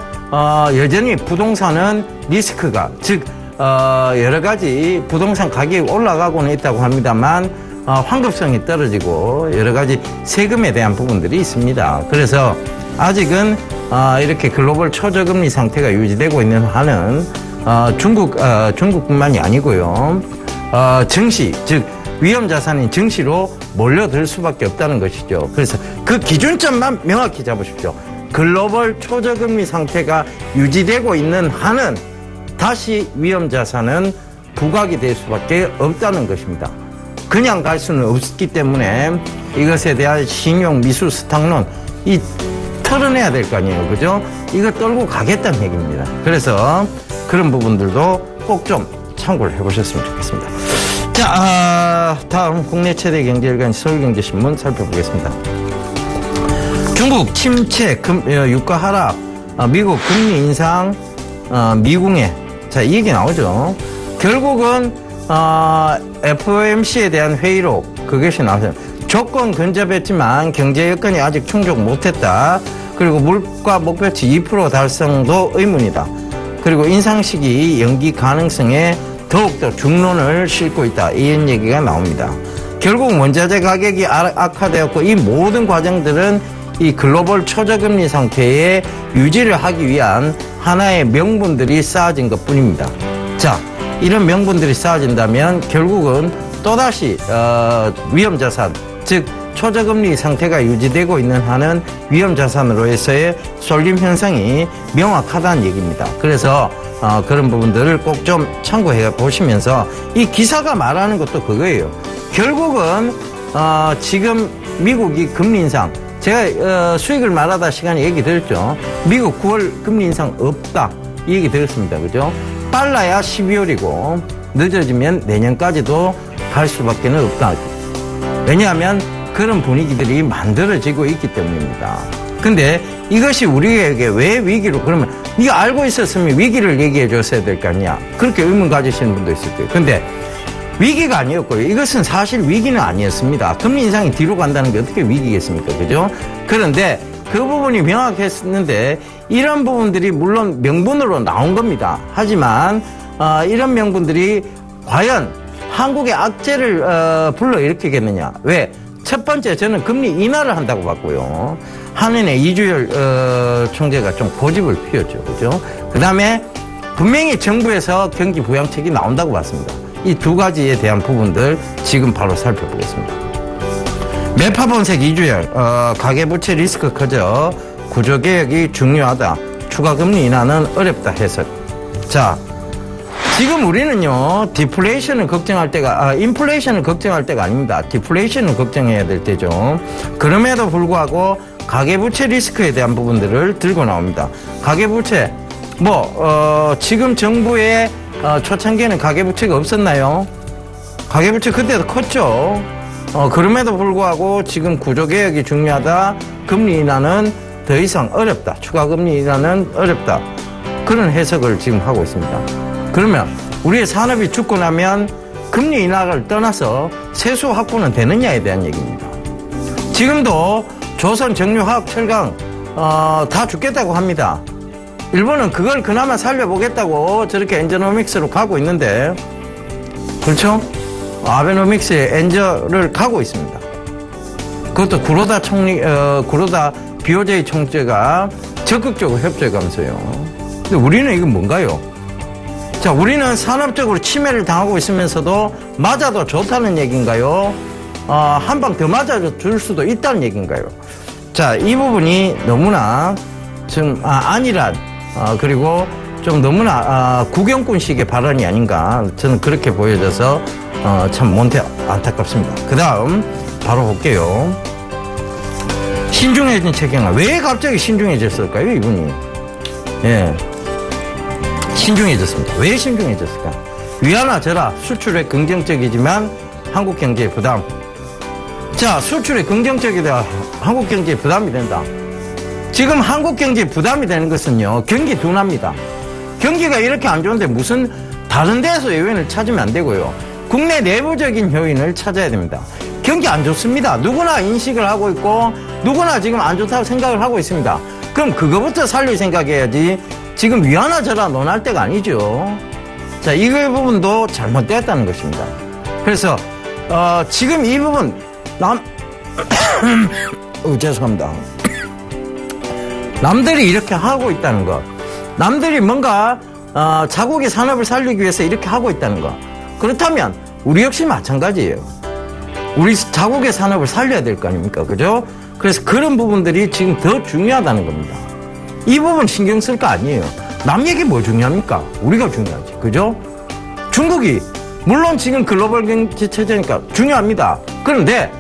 여전히 부동산은 리스크가, 즉 여러 가지 부동산 가격이 올라가고는 있다고 합니다만 환급성이 떨어지고 여러 가지 세금에 대한 부분들이 있습니다. 그래서 아직은 이렇게 글로벌 초저금리 상태가 유지되고 있는 한은 중국뿐만이 아니고요. 증시, 즉 위험자산인 증시로 몰려들 수밖에 없다는 것이죠. 그래서 그 기준점만 명확히 잡으십시오. 글로벌 초저금리 상태가 유지되고 있는 한은 다시 위험자산은 부각이 될 수밖에 없다는 것입니다. 그냥 갈 수는 없기 때문에 이것에 대한 신용 미수 스탁론 털어내야 될 거 아니에요. 그죠? 이거 떨고 가겠다는 얘기입니다. 그래서 그런 부분들도 꼭 좀 참고를 해보셨으면 좋겠습니다. 자, 다음 국내 최대 경제일간 서울경제신문 살펴보겠습니다. 중국 침체, 유가 하락, 미국 금리 인상, 미궁에, 자, 이 얘기 나오죠. 결국은 FOMC에 대한 회의록, 그것이 나왔어요. 조건 근접했지만 경제 여건이 아직 충족 못했다. 그리고 물가 목표치 2% 달성도 의문이다. 그리고 인상 시기 연기 가능성에 더욱더 중론을 싣고 있다. 이런 얘기가 나옵니다. 결국 원자재 가격이 악화되었고 이 모든 과정들은 이 글로벌 초저금리 상태에 유지를 하기 위한 하나의 명분들이 쌓아진 것 뿐입니다. 자, 이런 명분들이 쌓아진다면 결국은 또다시 위험자산, 즉 초저금리 상태가 유지되고 있는 한은 위험자산으로서의 쏠림 현상이 명확하다는 얘기입니다. 그래서 그런 부분들을 꼭 좀 참고해 보시면서 이 기사가 말하는 것도 그거예요. 결국은 지금 미국이 금리 인상, 제가 수익을 말하다 시간에 얘기 드렸죠. 미국 9월 금리 인상 없다 이 얘기 드렸습니다. 그죠? 빨라야 12월이고 늦어지면 내년까지도 갈 수밖에 없다. 왜냐하면 그런 분위기들이 만들어지고 있기 때문입니다. 근데 이것이 우리에게 왜 위기로, 그러면 네가 알고 있었으면 위기를 얘기해 줬어야 될 거 아니야. 그렇게 의문 가지시는 분도 있을 거예요. 근데 위기가 아니었고요. 이것은 사실 위기는 아니었습니다. 금리 인상이 뒤로 간다는 게 어떻게 위기겠습니까? 그죠? 그런데 그 부분이 명확했는데 이런 부분들이 물론 명분으로 나온 겁니다. 하지만 이런 명분들이 과연 한국의 악재를 불러일으키겠느냐. 왜? 첫 번째, 저는 금리 인하를 한다고 봤고요. 한은의 이주열 총재가 좀 고집을 피웠죠. 그죠? 그 다음에 분명히 정부에서 경기 부양책이 나온다고 봤습니다. 이 두 가지에 대한 부분들 지금 바로 살펴보겠습니다. 매파본색 이주열, 가계부채 리스크 커져 구조개혁이 중요하다. 추가 금리 인하는 어렵다 해석. 자, 지금 우리는요, 디플레이션을 걱정할 때가, 인플레이션을 걱정할 때가 아닙니다. 디플레이션을 걱정해야 될 때죠. 그럼에도 불구하고 가계부채 리스크에 대한 부분들을 들고 나옵니다. 가계부채, 지금 정부의 초창기에는 가계부채가 없었나요? 가계부채 그때도 컸죠. 그럼에도 불구하고 지금 구조개혁이 중요하다. 금리 인하는 더 이상 어렵다. 추가 금리 인하는 어렵다. 그런 해석을 지금 하고 있습니다. 그러면 우리의 산업이 죽고 나면 금리 인하를 떠나서 세수 확보는 되느냐에 대한 얘기입니다. 지금도 조선, 정유, 화학, 철강 다 죽겠다고 합니다. 일본은 그걸 그나마 살려보겠다고 저렇게 엔저노믹스로 가고 있는데, 그렇죠? 아베노믹스의 엔저를 가고 있습니다. 그것도 구로다 BOJ 총재가 적극적으로 협조해가면서요. 근데 우리는 이건 뭔가요? 자, 우리는 산업적으로 침해를 당하고 있으면서도 맞아도 좋다는 얘기인가요? 한 방 더 맞아줄 수도 있다는 얘기인가요? 자, 이 부분이 너무나 좀 안일한 그리고 좀 너무나 구경꾼식의 발언이 아닌가 저는 그렇게 보여져서 참 몬테 안타깝습니다. 그 다음 바로 볼게요. 신중해진 최경환. 왜 갑자기 신중해졌을까요, 이분이? 예, 신중해졌습니다. 왜 신중해졌을까? 위안화 저라 수출에 긍정적이지만 한국 경제에 부담. 자, 수출에 긍정적이다 한국 경제에 부담이 된다. 지금 한국 경제에 부담이 되는 것은요, 경기 둔화입니다. 경기가 이렇게 안 좋은데 무슨 다른 데서 요인을 찾으면 안 되고요. 국내 내부적인 요인을 찾아야 됩니다. 경기 안 좋습니다. 누구나 인식을 하고 있고 누구나 지금 안 좋다고 생각을 하고 있습니다. 그럼 그거부터 살릴 생각해야지 지금 위안화 저라 논할 때가 아니죠. 자, 이 부분도 잘못되었다는 것입니다. 그래서 지금 이 부분 죄송합니다. 남들이 이렇게 하고 있다는 것, 남들이 뭔가 자국의 산업을 살리기 위해서 이렇게 하고 있다는 것, 그렇다면 우리 역시 마찬가지예요. 우리 자국의 산업을 살려야 될 거 아닙니까? 그죠? 그래서 그런 부분들이 지금 더 중요하다는 겁니다. 이 부분 신경 쓸 거 아니에요. 남 얘기 뭐 중요합니까? 우리가 중요하지. 그죠? 중국이 물론 지금 글로벌 경제 체제니까 중요합니다. 그런데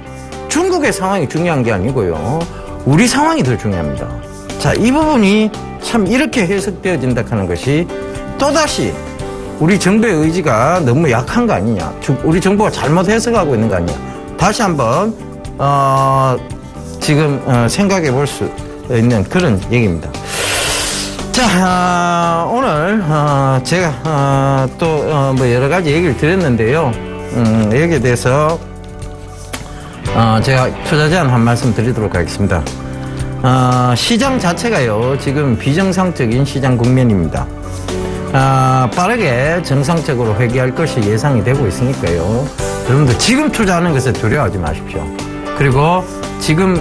중국의 상황이 중요한 게 아니고요. 우리 상황이 더 중요합니다. 자, 이 부분이 참 이렇게 해석되어진다 하는 것이 또다시 우리 정부의 의지가 너무 약한 거 아니냐. 우리 정부가 잘못 해석하고 있는 거 아니냐. 다시 한번 지금 생각해 볼 수 있는 그런 얘기입니다. 자, 오늘 제가 또 뭐 여러 가지 얘기를 드렸는데요. 여기에 대해서 제가 투자 제안 한 말씀 드리도록 하겠습니다. 시장 자체가요, 지금 비정상적인 시장 국면입니다. 빠르게 정상적으로 회귀할 것이 예상이 되고 있으니까요. 여러분들 지금 투자하는 것에 두려워하지 마십시오. 그리고 지금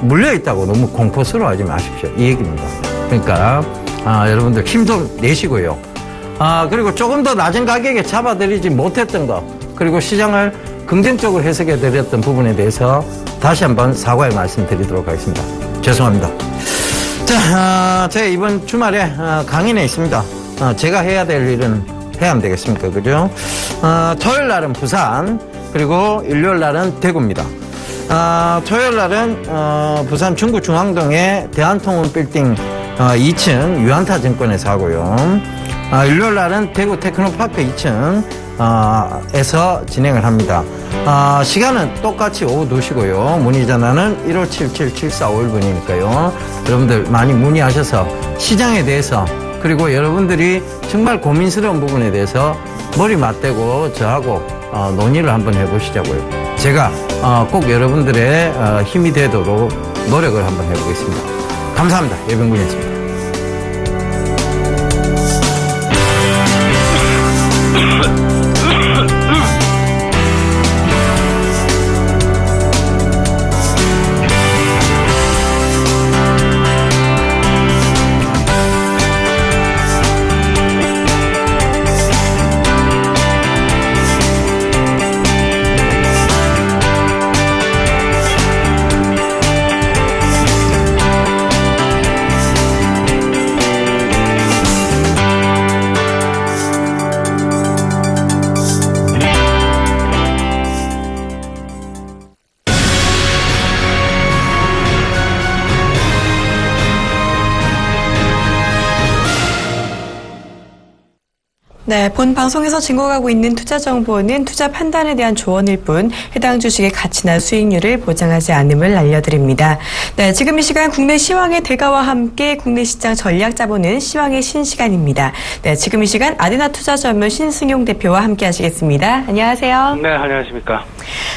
물려있다고 너무 공포스러워하지 마십시오. 이 얘기입니다. 그러니까 여러분들 힘 좀 내시고요. 그리고 조금 더 낮은 가격에 잡아드리지 못했던 거, 그리고 시장을 긍정적으로 해석해 드렸던 부분에 대해서 다시 한번 사과의 말씀 드리도록 하겠습니다. 죄송합니다. 자, 제가 이번 주말에 강인에 있습니다. 제가 해야 될 일은 해야 하면 되겠습니까? 그죠? 토요일 날은 부산, 그리고 일요일 날은 대구입니다. 토요일 날은 부산 중구중앙동의 대한통운 빌딩 2층 유한타 증권에서 하고요. 일요일 날은 대구 테크노파크 2층 에서 진행을 합니다. 시간은 똑같이 오후 2시고요. 문의 전화는 1577-7451번이니까요. 여러분들 많이 문의하셔서 시장에 대해서, 그리고 여러분들이 정말 고민스러운 부분에 대해서 머리 맞대고 저하고 논의를 한번 해보시자고요. 제가 꼭 여러분들의 힘이 되도록 노력을 한번 해보겠습니다. 감사합니다. 예병군이었습니다. 네, 본 방송에서 증거하고 있는 투자 정보는 투자 판단에 대한 조언일 뿐 해당 주식의 가치나 수익률을 보장하지 않음을 알려드립니다. 네, 지금 이 시간 국내 시황의 대가와 함께 국내 시장 전략 짜보는 시황의 신시간입니다. 네, 지금 이 시간 아데나 투자 전문 신승용 대표와 함께 하시겠습니다. 안녕하세요. 네, 안녕하십니까.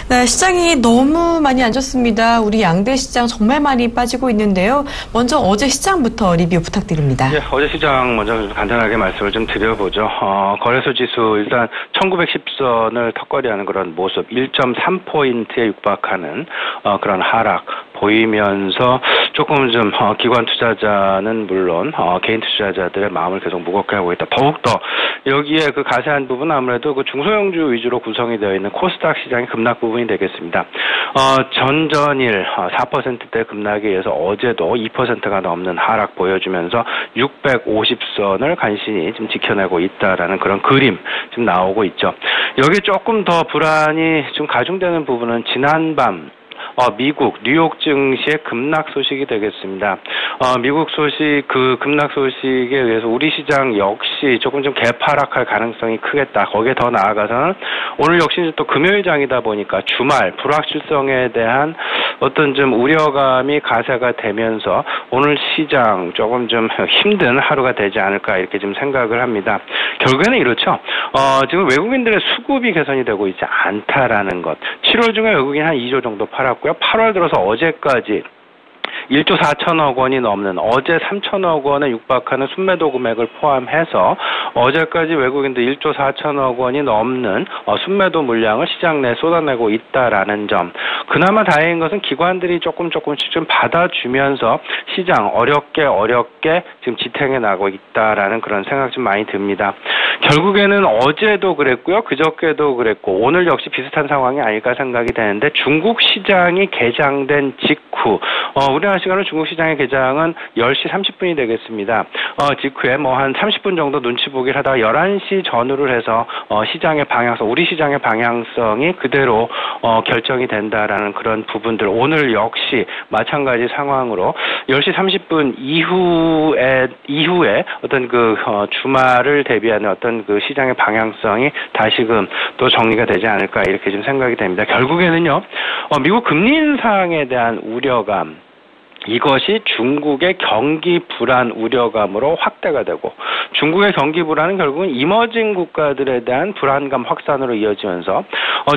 네, 시장이 너무 많이 안 좋습니다. 우리 양대 시장 정말 많이 빠지고 있는데요. 먼저 어제 시장부터 리뷰 부탁드립니다. 네, 어제 시장 먼저 간단하게 말씀을 좀 드려보죠. 거래소 지수 일단 1910선을 턱걸이하는 그런 모습, 1.3포인트에 육박하는 그런 하락 보이면서 조금 좀 기관 투자자는 물론 개인 투자자들의 마음을 계속 무겁게 하고 있다. 더욱더 여기에 그 가세한 부분 아무래도 그 중소형주 위주로 구성이 되어 있는 코스닥 시장의 급락 부분이 되겠습니다. 전전일 4%대 급락에 의해서 어제도 2%가 넘는 하락 보여주면서 650선을 간신히 좀 지켜내고 있다라는 그런 그림 좀 나오고 있죠. 여기 조금 더 불안이 좀 가중되는 부분은 지난밤 미국 뉴욕 증시의 급락 소식이 되겠습니다. 미국 소식 그 급락 소식에 의해서 우리 시장 역시 조금 좀 개파락할 가능성이 크겠다. 거기에 더 나아가서는 오늘 역시 또 금요일장이다 보니까 주말 불확실성에 대한 어떤 좀 우려감이 가세가 되면서 오늘 시장 조금 좀 힘든 하루가 되지 않을까 이렇게 좀 생각을 합니다. 결국에는 이렇죠. 지금 외국인들의 수급이 개선이 되고 있지 않다라는 것. 7월 중에 외국인 한 2조 정도 팔았고요. 8월 들어서 어제까지 1조 4천억 원이 넘는 어제 3천억 원에 육박하는 순매도 금액을 포함해서 어제까지 외국인들 1조 4천억 원이 넘는 순매도 물량을 시장 내에 쏟아내고 있다라는 점. 그나마 다행인 것은 기관들이 조금씩 좀 받아주면서 시장 어렵게 지금 지탱해 나가고 있다라는 그런 생각 좀 많이 듭니다. 결국에는 어제도 그랬고요. 그저께도 그랬고 오늘 역시 비슷한 상황이 아닐까 생각이 되는데 중국 시장이 개장된 직후 우리나라 시간으로 중국 시장의 개장은 10시 30분이 되겠습니다. 직후에 한 30분 정도 눈치 보기를 하다가 11시 전후를 해서 시장의 방향성, 우리 시장의 방향성이 그대로 결정이 된다라는 그런 부분들. 오늘 역시 마찬가지 상황으로 10시 30분 이후에 어떤 그 주말을 대비하는 어떤 그 시장의 방향성이 다시금 또 정리가 되지 않을까 이렇게 좀 생각이 됩니다. 결국에는요, 미국 금리 인상에 대한 우려감, 이것이 중국의 경기 불안 우려감으로 확대가 되고 중국의 경기 불안은 결국은 이머징 국가들에 대한 불안감 확산으로 이어지면서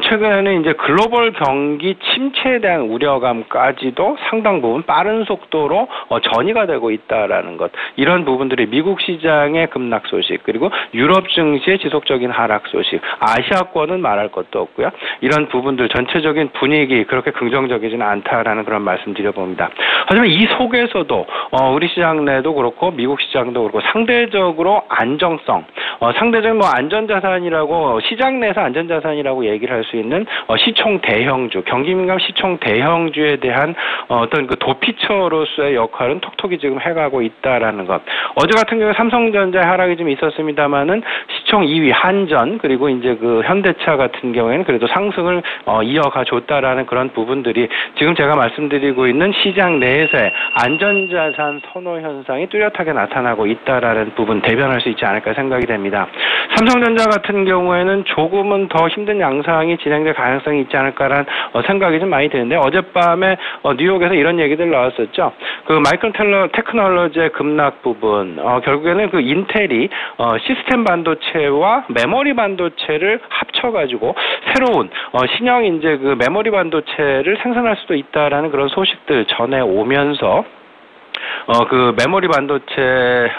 최근에는 이제 글로벌 경기 침체에 대한 우려감까지도 상당 부분 빠른 속도로 전이가 되고 있다라는 것. 이런 부분들이 미국 시장의 급락 소식 그리고 유럽 증시의 지속적인 하락 소식, 아시아권은 말할 것도 없고요. 이런 부분들 전체적인 분위기 그렇게 긍정적이지는 않다라는 그런 말씀 드려봅니다. 하지만 이 속에서도 우리 시장 내도 그렇고 미국 시장도 그렇고 상대적으로 안정성, 상대적인 안전자산이라고 시장 내에서 안전자산이라고 얘기를 할 수 있는 시총 대형주, 경기민감 시총 대형주에 대한 어떤 그 도피처로서의 역할은 톡톡히 지금 해가고 있다라는 것. 어제 같은 경우에 삼성전자의 하락이 좀 있었습니다만은 시총 2위 한전 그리고 이제 그 현대차 같은 경우에는 그래도 상승을 이어가 줬다라는 그런 부분들이 지금 제가 말씀드리고 있는 시장 내에서의 안전자산 선호 현상이 뚜렷하게 나타나고 있다라는 부분 대변할 수 있지 않을까 생각이 됩니다. 삼성전자 같은 경우에는 조금은 더 힘든 양상이 진행될 가능성이 있지 않을까라는 생각이 좀 많이 드는데 어젯밤에 뉴욕에서 이런 얘기들 나왔었죠. 그 마이크론 테크놀로지의 급락 부분 결국에는 그 인텔이 시스템 반도체와 메모리 반도체를 합쳐가지고 새로운 신형 이제 그 메모리 반도체를 생산할 수도 있다라는 그런 소식들 전해 오면서 그 메모리 반도체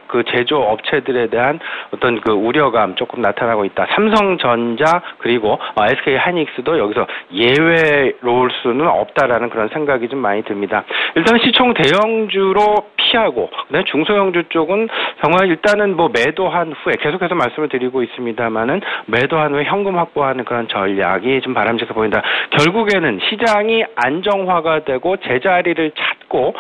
그 제조 업체들에 대한 어떤 그 우려감 조금 나타나고 있다. 삼성전자 그리고 SK 하이닉스도 여기서 예외로울 수는 없다라는 그런 생각이 좀 많이 듭니다. 일단 시총 대형주로 피하고 그다음에 중소형주 쪽은 정말 일단은 매도한 후에 계속해서 말씀을 드리고 있습니다만은 매도한 후에 현금 확보하는 그런 전략이 좀 바람직해 보인다. 결국에는 시장이 안정화가 되고 제자리를 찾고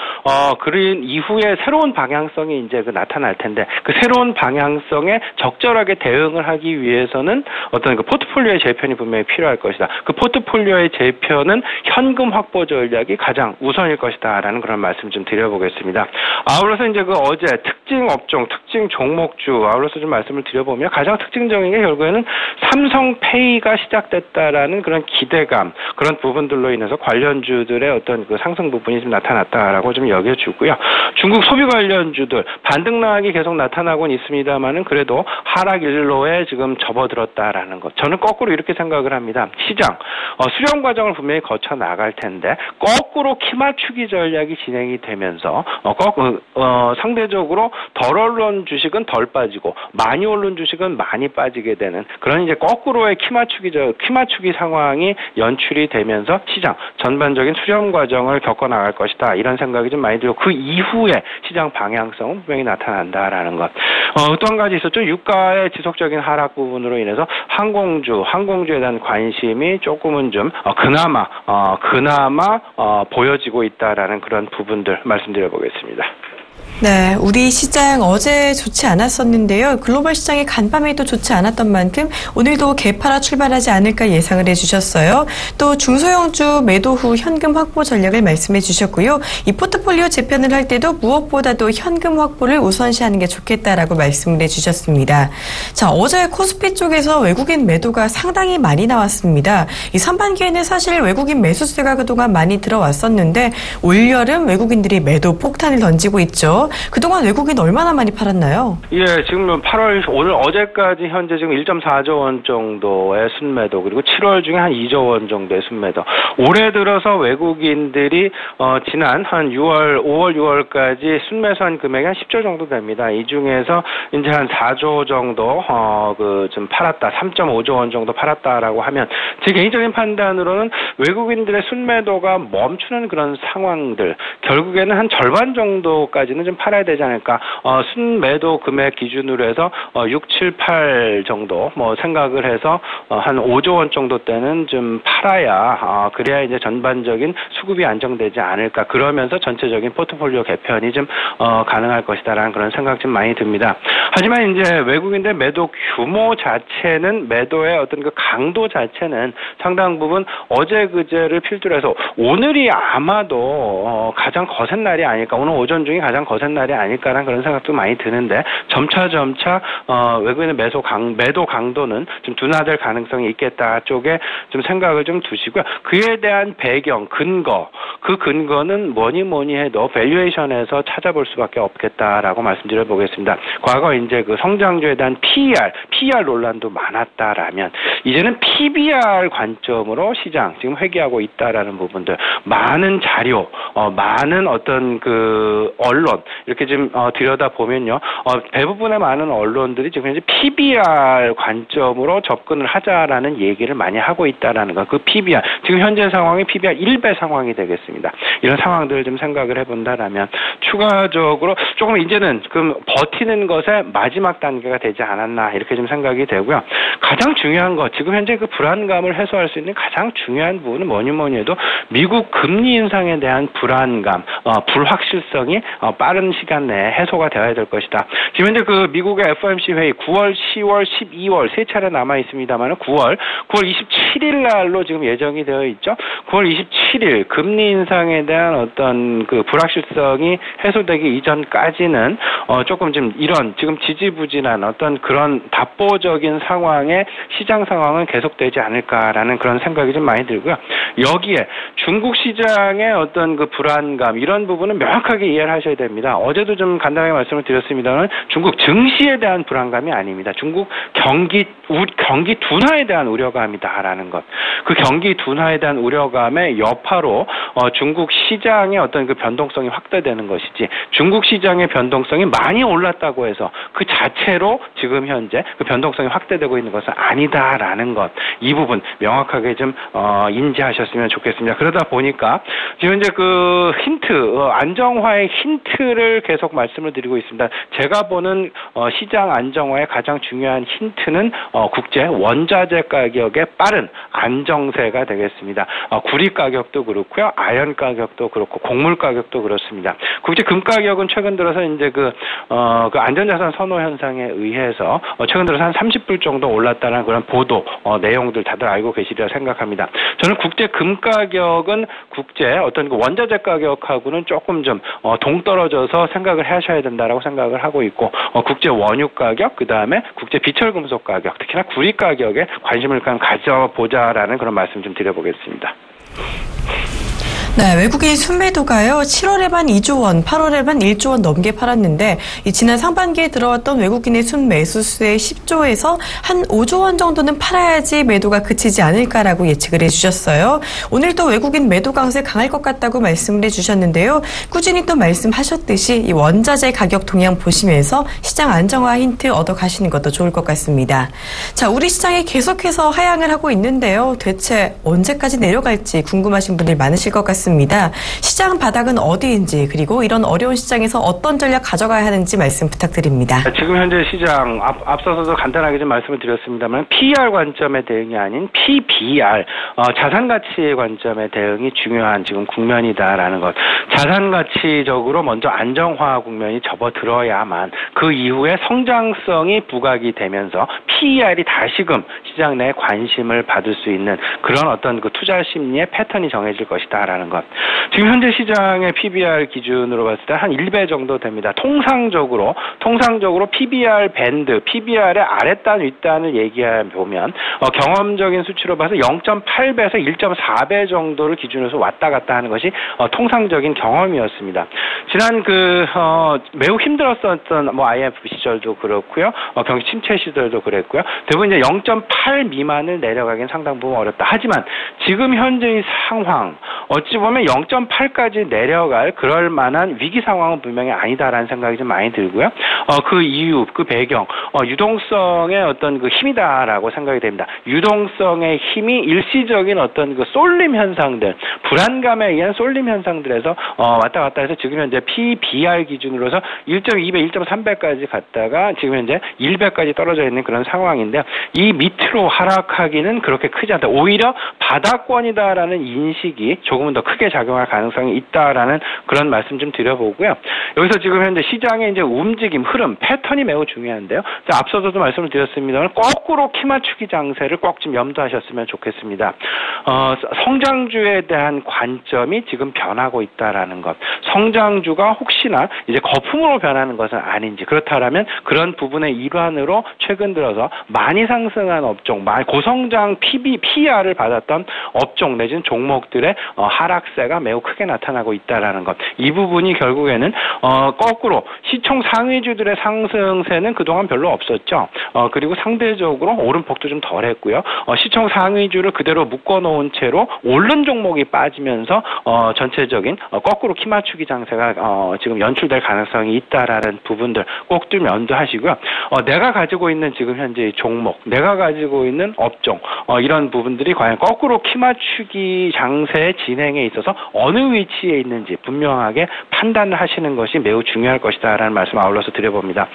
그런 이후에 새로운 방향성이 이제 그 나타날 텐데 그 새로운 방향성에 적절하게 대응을 하기 위해서는 어떤 그 포트폴리오의 재편이 분명히 필요할 것이다. 그 포트폴리오의 재편은 현금 확보 전략이 가장 우선일 것이다라는 그런 말씀 좀 드려보겠습니다. 아울러서 이제 그 어제 특징 업종, 특징 종목주 아울러서 좀 말씀을 드려보면 가장 특징적인 게 결국에는 삼성페이가 시작됐다라는 그런 기대감, 그런 부분들로 인해서 관련주들의 어떤 그 상승 부분이 좀 나타났다라고 좀 여겨주고요. 중국 소비 관련주들 반등락이 계속 나타나고는 있습니다만은 그래도 하락 일로에 지금 접어들었다라는 것. 저는 거꾸로 이렇게 생각을 합니다. 시장 수렴 과정을 분명히 거쳐 나갈 텐데 거꾸로 키 맞추기 전략이 진행이 되면서 상대적으로 덜 오른 주식은 덜 빠지고 많이 오른 주식은 많이 빠지게 되는 그런 이제 거꾸로의 키 맞추기 상황이 연출이 되면서 시장 전반적인 수렴 과정을 겪어 나갈 것이다. 이런 생각이 좀 많이 들고 그 이후에 시장 방향성은 분명히 나타난다라는 것. 또 한 가지 있었죠. 유가의 지속적인 하락 부분으로 인해서 항공주에 대한 관심이 조금은 좀 그나마 보여지고 있다라는 그런 부분들 말씀드려보겠습니다. 네, 우리 시장 어제 좋지 않았었는데요. 글로벌 시장이 간밤에도 좋지 않았던 만큼 오늘도 개파라 출발하지 않을까 예상을 해주셨어요. 또 중소형주 매도 후 현금 확보 전략을 말씀해 주셨고요. 이 포트폴리오 재편을 할 때도 무엇보다도 현금 확보를 우선시하는 게 좋겠다라고 말씀을 해주셨습니다. 자, 어제 코스피 쪽에서 외국인 매도가 상당히 많이 나왔습니다. 이 상반기에는 사실 외국인 매수세가 그동안 많이 들어왔었는데 올여름 외국인들이 매도 폭탄을 던지고 있죠. 그동안 외국인 얼마나 많이 팔았나요? 예, 지금 8월 오늘 어제까지 현재 지금 1.4조 원 정도의 순매도 그리고 7월 중에 한 2조 원 정도의 순매도. 올해 들어서 외국인들이 지난 한 5월, 6월까지 순매수한 금액이 한 10조 정도 됩니다. 이 중에서 이제 한 4조 정도 좀 팔았다, 3.5조 원 정도 팔았다라고 하면 제 개인적인 판단으로는 외국인들의 순매도가 멈추는 그런 상황들, 결국에는 한 절반 정도까지는 좀 팔아야 되지 않을까. 순매도 금액 기준으로 해서 6, 7, 8 정도 생각을 해서 한 5조 원 정도 때는 좀 팔아야 그래야 이제 전반적인 수급이 안정되지 않을까. 그러면서 전체적인 포트폴리오 개편이 좀 가능할 것이다라는 그런 생각 좀 많이 듭니다. 하지만 이제 외국인들 매도 규모 자체는 매도의 어떤 그 강도 자체는 상당 부분 어제 그제를 필두로 해서 오늘이 아마도 가장 거센 날이 아닐까. 오늘 오전 중에 가장 거센 날이 아닐까라는 그런 생각도 많이 드는데 점차 외국인의 매도 강도는 좀 둔화될 가능성이 있겠다 쪽에 좀 생각을 좀 두시고요. 그에 대한 배경, 그 근거는 뭐니 해도 밸류에이션에서 찾아볼 수밖에 없겠다라고 말씀드려 보겠습니다. 과거 이제 그 성장주에 대한 PER 논란도 많았다라면 이제는 PBR 관점으로 시장 지금 회귀하고 있다라는 부분들, 많은 자료, 많은 어떤 그 언론 이렇게 좀 들여다보면요. 대부분의 많은 언론들이 지금 현재 PBR 관점으로 접근을 하자라는 얘기를 많이 하고 있다라는 것. 그 PBR, 지금 현재 상황이 PBR 1배 상황이 되겠습니다. 이런 상황들을 좀 생각을 해본다라면 추가적으로 조금 이제는 그 버티는 것의 마지막 단계가 되지 않았나 이렇게 좀 생각이 되고요. 가장 중요한 것, 지금 현재 그 불안감을 해소할 수 있는 가장 중요한 부분은 뭐니 해도 미국 금리 인상에 대한 불안감, 불확실성이 빠른 시간 내에 해소가 되어야 될 것이다. 지금 현재 그 미국의 FOMC 회의 9월, 10월, 12월 세 차례 남아 있습니다만 9월 27일 날로 지금 예정이 되어 있죠. 9월 27일 금리 인상에 대한 어떤 그 불확실성이 해소되기 이전까지는 조금 좀 이런 지금 지지부진한 어떤 그런 답보적인 상황에 시장 상황은 계속되지 않을까라는 그런 생각이 좀 많이 들고요. 여기에 중국 시장의 어떤 그 불안감 이런 부분은 명확하게 이해를 하셔야 됩니다. 어제도 좀 간단하게 말씀을 드렸습니다만 중국 증시에 대한 불안감이 아닙니다. 중국 경기 둔화에 대한 우려감이다라는 것. 그 경기 둔화에 대한 우려감의 여파로 중국 시장의 어떤 그 변동성이 확대되는 것이지 중국 시장의 변동성이 많이 올랐다고 해서 그 자체로 지금 현재 그 변동성이 확대되고 있는 것은 아니다라는 것. 이 부분 명확하게 좀 인지하셨으면 좋겠습니다. 그러다 보니까 지금 현재 그 안정화의 힌트를 계속 말씀을 드리고 있습니다. 제가 보는 시장 안정화의 가장 중요한 힌트는 국제 원자재 가격의 빠른 안정세가 되겠습니다. 구리 가격도 그렇고요, 아연 가격도 그렇고, 곡물 가격도 그렇습니다. 국제 금 가격은 최근 들어서 이제 그 안전자산 선호 현상에 의해서 최근 들어서 한 30불 정도 올랐다는 그런 보도 내용들 다들 알고 계시리라 생각합니다. 저는 국제 금 가격은 국제 어떤 그 원자재 가격하고는 조금 좀 동떨어져서 생각을 하셔야 된다라고 생각을 하고 있고 국제 원유 가격 그다음에 국제 비철금속 가격 특히나 구리 가격에 관심을 가져보자라는 그런 말씀 좀 드려보겠습니다. 네, 외국인 순매도가요. 7월에만 2조 원, 8월에만 1조 원 넘게 팔았는데 지난 상반기에 들어왔던 외국인의 순매수수의 10조에서 한 5조 원 정도는 팔아야지 매도가 그치지 않을까라고 예측을 해주셨어요. 오늘 또 외국인 매도 강세 강할 것 같다고 말씀을 해주셨는데요. 꾸준히 또 말씀하셨듯이 이 원자재 가격 동향 보시면서 시장 안정화 힌트 얻어가시는 것도 좋을 것 같습니다. 자, 우리 시장이 계속해서 하향을 하고 있는데요. 대체 언제까지 내려갈지 궁금하신 분들 많으실 것 같습니다. 시장 바닥은 어디인지 그리고 이런 어려운 시장에서 어떤 전략 가져가야 하는지 말씀 부탁드립니다. 지금 현재 시장 앞서서도 간단하게 좀 말씀을 드렸습니다만 PER 관점의 대응이 아닌 PBR 자산가치의 관점의 대응이 중요한 지금 국면이다라는 것. 자산가치적으로 먼저 안정화 국면이 접어들어야만 그 이후에 성장성이 부각이 되면서 PER이 다시금 시장 내 관심을 받을 수 있는 그런 어떤 그 투자 심리의 패턴이 정해질 것이다라는 것. 지금 현재 시장의 PBR 기준으로 봤을 때 한 1배 정도 됩니다. 통상적으로 PBR 밴드, PBR의 아랫단 윗단을 얘기해 보면 경험적인 수치로 봐서 0.8배에서 1.4배 정도를 기준으로 해서 왔다 갔다 하는 것이 통상적인 경험이었습니다. 지난 매우 힘들었었던 IMF 시절도 그렇고요. 경기 침체 시절도 그랬고요. 대부분 이제 0.8 미만을 내려가긴 상당 부분 어렵다. 하지만 지금 현재의 상황 어찌 보면 0.8까지 내려갈 그럴 만한 위기 상황은 분명히 아니다라는 생각이 좀 많이 들고요. 그 이유, 그 배경, 유동성의 어떤 그 힘이다라고 생각이 됩니다. 유동성의 힘이 일시적인 어떤 그 쏠림 현상들, 불안감에 의한 쏠림 현상들에서 왔다 갔다 해서 지금 현재 PBR 기준으로서 1.2배, 1.3배까지 갔다가 지금 현재 1배까지 떨어져 있는 그런 상황인데요. 이 밑으로 하락하기는 그렇게 크지 않다. 오히려 바닥권이다라는 인식이 조금은 더 크게 작용할 가능성이 있다라는 그런 말씀 좀 드려보고요. 여기서 지금 현재 시장의 이제 움직임, 흐름, 패턴이 매우 중요한데요. 앞서서도 말씀을 드렸습니다만 거꾸로 키 맞추기 장세를 꼭 좀 염두하셨으면 좋겠습니다. 성장주에 대한 관점이 지금 변하고 있다라는 것. 성장주가 혹시나 이제 거품으로 변하는 것은 아닌지 그렇다라면 그런 부분의 일환으로 최근 들어서 많이 상승한 업종, 고성장 PER을 받았던 업종 내지는 종목들의 하락세가 매우 크게 나타나고 있다라는 것. 이 부분이 결국에는 거꾸로 시총 상위주들의 상승세는 그동안 별로 없었죠. 그리고 상대적으로 오름폭도 좀 덜했고요. 시총 상위주를 그대로 묶어놓은 채로 오른 종목이 빠지면서 전체적인 거꾸로 키 맞추기 장세가 지금 연출될 가능성이 있다라는 부분들 꼭 좀 염두하시고요. 내가 가지고 있는 지금 현재 종목, 내가 가지고 있는 업종 이런 부분들이 과연 거꾸로 키 맞추기 장세의 진행에 있어서 어느 위치에 있는지 분명하게 판단을 하시는 것이 매우 중요할 것이다라는 말씀 아울러서 드려봅니다.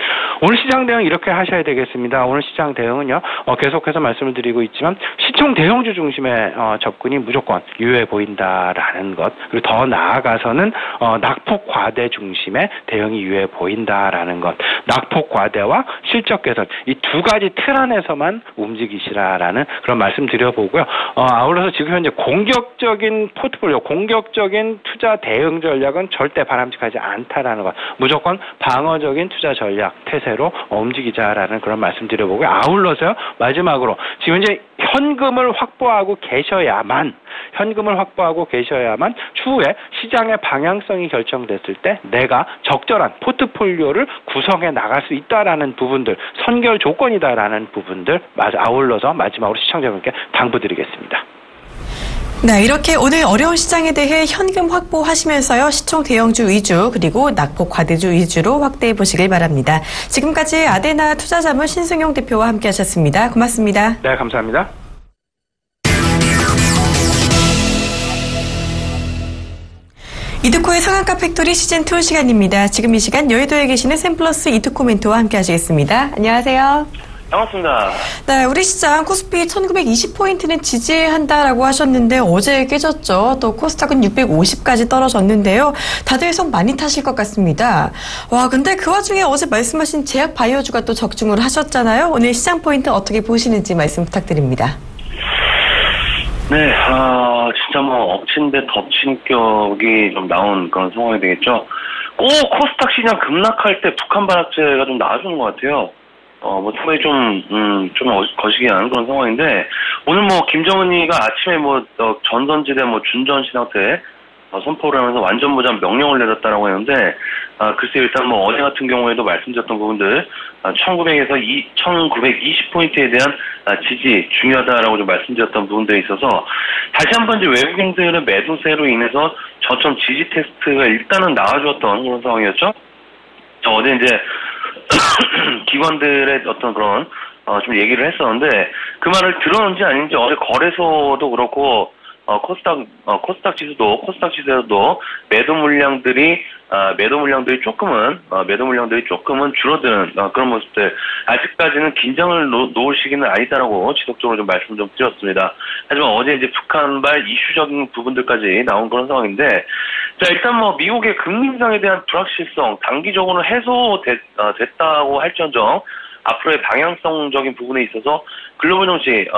오늘 시장 대응 이렇게 하셔야 되겠습니다. 오늘 시장 대응은요. 계속해서 말씀을 드리고 있지만 시총 대형주 중심의 접근이 무조건 유효해 보인다라는 것. 그리고 더 나아가서는 낙폭 과대 중심의 대응이 유효해 보인다라는 것. 낙폭 과대와 실적 개선 이 두 가지 틀 안에서만 움직이시라라는 그런 말씀 드려보고요. 아울러서 지금 현재 공격적인 포트폴리오, 공격적인 투자 대응 전략은 절대 바람직하지 않다라는 것. 무조건 방어적인 투자 전략 태세로 움직이자라는 그런 말씀 드려보고요. 아울러서요. 마지막으로 지금 현재 현금을 확보하고 계셔야만 추후에 시장의 방향성이 결정됐을 때 내가 적절한 포트폴리오를 구성해 나갈 수 있다라는 부분들, 선결 조건이다라는 부분들 아울러서 마지막으로 시청자분께 당부드리겠습니다. 네, 이렇게 오늘 어려운 시장에 대해 현금 확보하시면서요. 시총 대형주 위주 그리고 낙폭 과대주 위주로 확대해 보시길 바랍니다. 지금까지 아데나 투자자문 신승용 대표와 함께하셨습니다. 고맙습니다. 네, 감사합니다. 이투코의 상한가 팩토리 시즌2 시간입니다. 지금 이 시간 여의도에 계시는 샘플러스 이투코 멘토와 함께 하시겠습니다. 안녕하세요. 반갑습니다. 네, 우리 시장 코스피 1920포인트는 지지한다라고 하셨는데 어제 깨졌죠. 또 코스닥은 650까지 떨어졌는데요. 다들 속 많이 타실 것 같습니다. 와, 근데 그 와중에 어제 말씀하신 제약 바이오주가 또 적중을 하셨잖아요. 오늘 시장 포인트 어떻게 보시는지 말씀 부탁드립니다. 네, 진짜 뭐 엎친 데 덮친 격이 좀 나온 그런 상황이 되겠죠. 꼭 코스닥 시장 급락할 때 북한 반학제가 좀 나와주는 것 같아요. 뭐 상당히 좀 거시기한 그런 상황인데, 오늘 뭐 김정은이가 아침에 뭐 전선지대 뭐 준전 신학대 선포를 하면서 완전 무장 명령을 내렸다라고 했는데, 글쎄 일단 뭐 어제 같은 경우에도 말씀드렸던 부분들 1900에서 1920포인트에 대한 지지 중요하다라고 좀 말씀드렸던 부분들에 있어서 다시 한번 이제 외국인들의 매도세로 인해서 저점 지지 테스트가 일단은 나와주었던 그런 상황이었죠. 어제 이제 기관들의 어떤 그런 좀 얘기를 했었는데, 그 말을 들었는지 아닌지 어제 거래소도 그렇고 코스닥 지수에서도 매도 물량들이 조금은 줄어드는 그런 모습들. 아직까지는 긴장을 놓을 시기는 아니다라고 지속적으로 좀 말씀 좀 드렸습니다. 하지만 어제 이제 북한발 이슈적인 부분들까지 나온 그런 상황인데, 자, 일단 뭐 미국의 금리 인상에 대한 불확실성 단기적으로는 해소됐다고 할지언정 앞으로의 방향성적인 부분에 있어서 글로벌 증시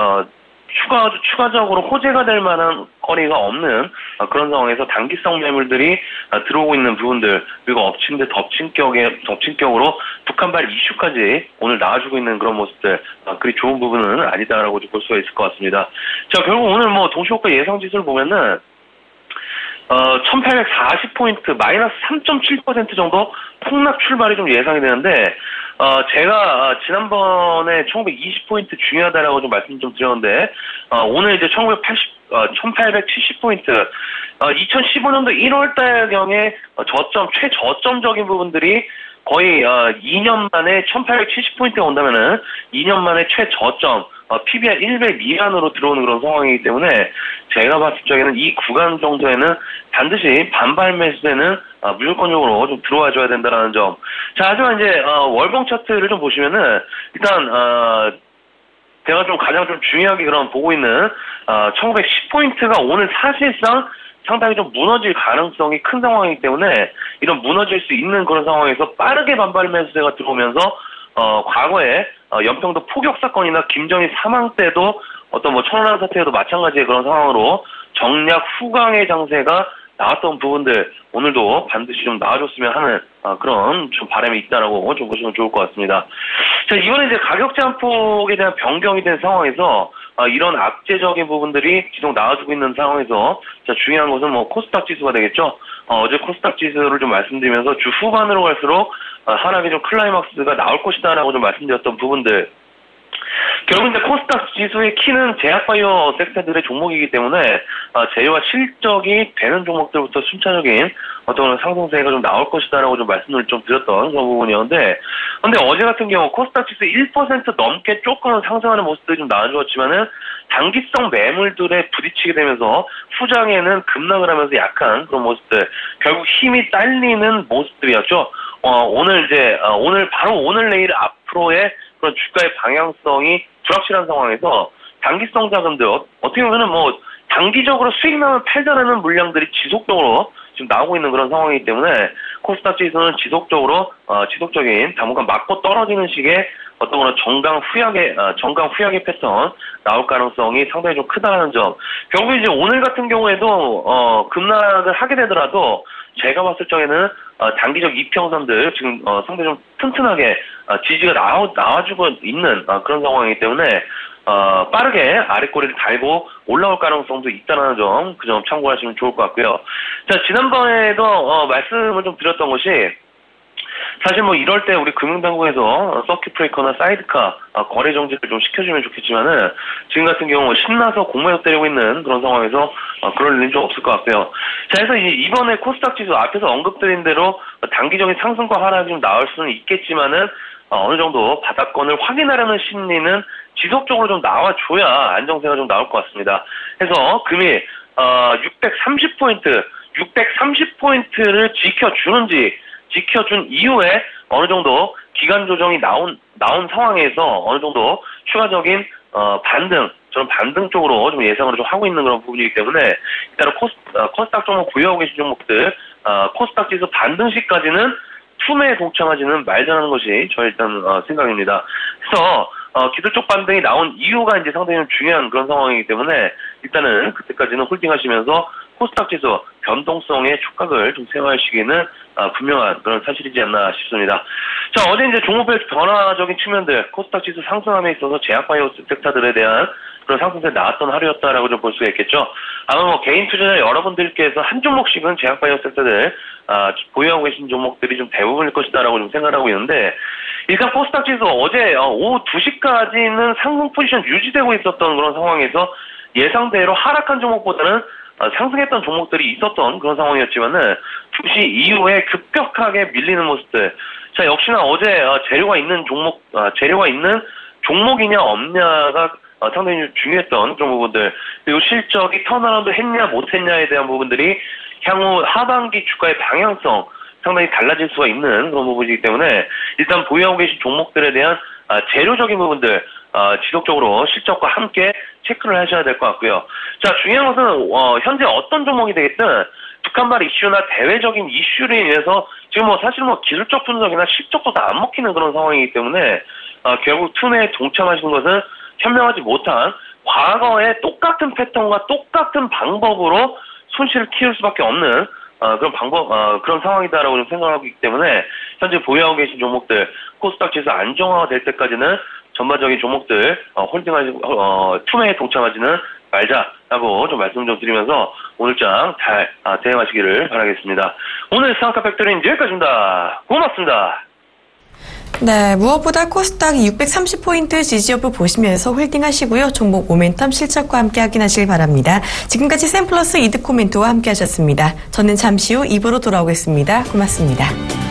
추가적으로 호재가 될 만한 거리가 없는 그런 상황에서 단기성 매물들이 들어오고 있는 부분들, 그리고 엎친 데 덮친 격으로 북한발 이슈까지 오늘 나와주고 있는 그런 모습들, 그리 좋은 부분은 아니다라고 볼 수가 있을 것 같습니다. 자, 결국 오늘 뭐 동시효과 예상 지수를 보면은 1840포인트 마이너스 3.7% 정도 폭락 출발이 좀 예상이 되는데, 제가 지난번에 1920포인트 중요하다라고 좀 말씀 좀 드렸는데, 오늘 이제 1870포인트 2015년도 1월달경에 최저점적인 부분들이 거의 2년 만에 1870포인트가 온다면은 2년 만에 최저점 PBR 1배 미만으로 들어오는 그런 상황이기 때문에 제가 봤을 적에는 이 구간 정도에는 반드시 반발 매수세는 무조건적으로 좀 들어와 줘야 된다라는 점. 자, 하지만 이제 월봉 차트를 좀 보시면은 일단 제가 좀 가장 좀 중요하게 그럼 보고 있는 1910포인트가 오늘 사실상 상당히 좀 무너질 가능성이 큰 상황이기 때문에 이런 무너질 수 있는 그런 상황에서 빠르게 반발 매수세가 들어오면서 과거에 연평도 포격 사건이나 김정일 사망 때도 어떤 뭐 천안함 사태에도 마찬가지의 그런 상황으로 정략 후강의 장세가 나왔던 부분들 오늘도 반드시 좀 나와줬으면 하는 그런 좀 바람이 있다라고 좀 보시면 좋을 것 같습니다. 자, 이번에 이제 가격 제한폭에 대한 변경이 된 상황에서 이런 악재적인 부분들이 계속 나와주고 있는 상황에서 자, 중요한 것은 뭐 코스닥 지수가 되겠죠. 어제 코스닥 지수를 좀 말씀드리면서 주 후반으로 갈수록 하락의 좀 클라이막스가 나올 것이다라고 좀 말씀드렸던 부분들. 결국 이제 코스닥 지수의 키는 제약바이오 섹터들의 종목이기 때문에 재료와 실적이 되는 종목들부터 순차적인 어떤 상승세가 좀 나올 것이다라고 좀 말씀을 좀 드렸던 그런 부분이었는데, 근데 어제 같은 경우 코스닥 지수 1% 넘게 조금은 상승하는 모습들이 좀 나와주었지만은 단기성 매물들에 부딪히게 되면서 후장에는 급락을 하면서 약한 그런 모습들, 결국 힘이 딸리는 모습들이었죠. 오늘 내일 앞으로의 그런 주가의 방향성이 불확실한 상황에서 단기성 자금들 어떻게 보면은 뭐 단기적으로 수익 나면 팔자라는 물량들이 지속적으로 지금 나오고 있는 그런 상황이기 때문에 코스닥 지수는 지속적인 당분간 맞고 떨어지는 식의 어떤 그런 정강 후약의 패턴 나올 가능성이 상당히 좀 크다는 점. 결국 이제 오늘 같은 경우에도 급락을 하게 되더라도 제가 봤을 적에는 단기적 이평선들 지금 상당히 좀 튼튼하게 지지가 나와주고 있는 그런 상황이기 때문에 빠르게 아랫꼬리를 달고 올라올 가능성도 있다는 점, 그 점 참고하시면 좋을 것 같고요. 자, 지난번에도 말씀을 좀 드렸던 것이 사실 뭐 이럴 때 우리 금융당국에서 서킷 브레이커나 사이드카 거래 정지를 좀 시켜주면 좋겠지만은 지금 같은 경우 신나서 공매도 때리고 있는 그런 상황에서 그럴 일은 좀 없을 것 같고요. 자, 그래서 이번에 코스닥 지수 앞에서 언급드린 대로 단기적인 상승과 하락이 좀 나올 수는 있겠지만은 어느 정도 바닥권을 확인하려는 심리는 지속적으로 좀 나와줘야 안정세가 좀 나올 것 같습니다. 그래서 금일 630포인트를 지켜주는지 지켜준 이후에 어느 정도 기간 조정이 나온 상황에서 어느 정도 추가적인 반등, 저는 반등 쪽으로 좀 예상을 좀 하고 있는 그런 부분이기 때문에 일단은 코스닥 종목 보유하고 계신 종목들 코스닥 지수 반등 시까지는 투매에 동참하지는 말자는 것이 저의 일단 생각입니다. 그래서 기술 쪽 반등이 나온 이유가 이제 상당히 중요한 그런 상황이기 때문에 일단은 그때까지는 홀딩하시면서 코스닥 지수 변동성의 촉각을 좀 생각하시기에는 분명한 그런 사실이지 않나 싶습니다. 자, 어제 이제 종목별 변화적인 측면들, 코스닥 지수 상승함에 있어서 제약바이오 섹터들에 대한 그런 상승세 나왔던 하루였다라고 좀 볼 수가 있겠죠. 아마 뭐 개인 투자자 여러분들께서 한 종목씩은 제약바이오 섹터들 보유하고 계신 종목들이 좀 대부분일 것이다라고 좀 생각하고 있는데, 일단 코스닥 지수 어제 오후 2시까지는 상승 포지션 유지되고 있었던 그런 상황에서 예상대로 하락한 종목보다는 상승했던 종목들이 있었던 그런 상황이었지만은 2시 이후에 급격하게 밀리는 모습들. 자, 역시나 어제 재료가 있는 종목이냐 없냐가 상당히 중요했던 그런 부분들, 그리고 실적이 턴어라운드 했냐 못했냐에 대한 부분들이 향후 하반기 주가의 방향성 상당히 달라질 수가 있는 그런 부분이기 때문에 일단 보유하고 계신 종목들에 대한 재료적인 부분들 지속적으로 실적과 함께 체크를 하셔야 될 것 같고요. 자, 중요한 것은 현재 어떤 종목이 되겠든 북한발 이슈나 대외적인 이슈로 인해서 지금 사실 기술적 분석이나 실적도 다 안 먹히는 그런 상황이기 때문에 결국 투매에 동참하시는 것은 현명하지 못한 과거의 똑같은 패턴과 똑같은 방법으로 손실을 키울 수밖에 없는 그런 상황이다라고 좀 생각하고 있기 때문에 현재 보유하고 계신 종목들 코스닥 지수 안정화가 될 때까지는 전반적인 종목들 투매에 동참하지는 말자라고 좀 말씀 좀 드리면서 오늘장 잘 대응하시기를 바라겠습니다. 오늘 상한가 팩토리는 여기까지입니다. 고맙습니다. 네, 무엇보다 코스닥 630포인트 지지 여부 보시면서 홀딩하시고요. 종목 모멘텀 실적과 함께 확인하시길 바랍니다. 지금까지 샘플러스 이득 코멘트와 함께 하셨습니다. 저는 잠시 후 2부로 돌아오겠습니다. 고맙습니다.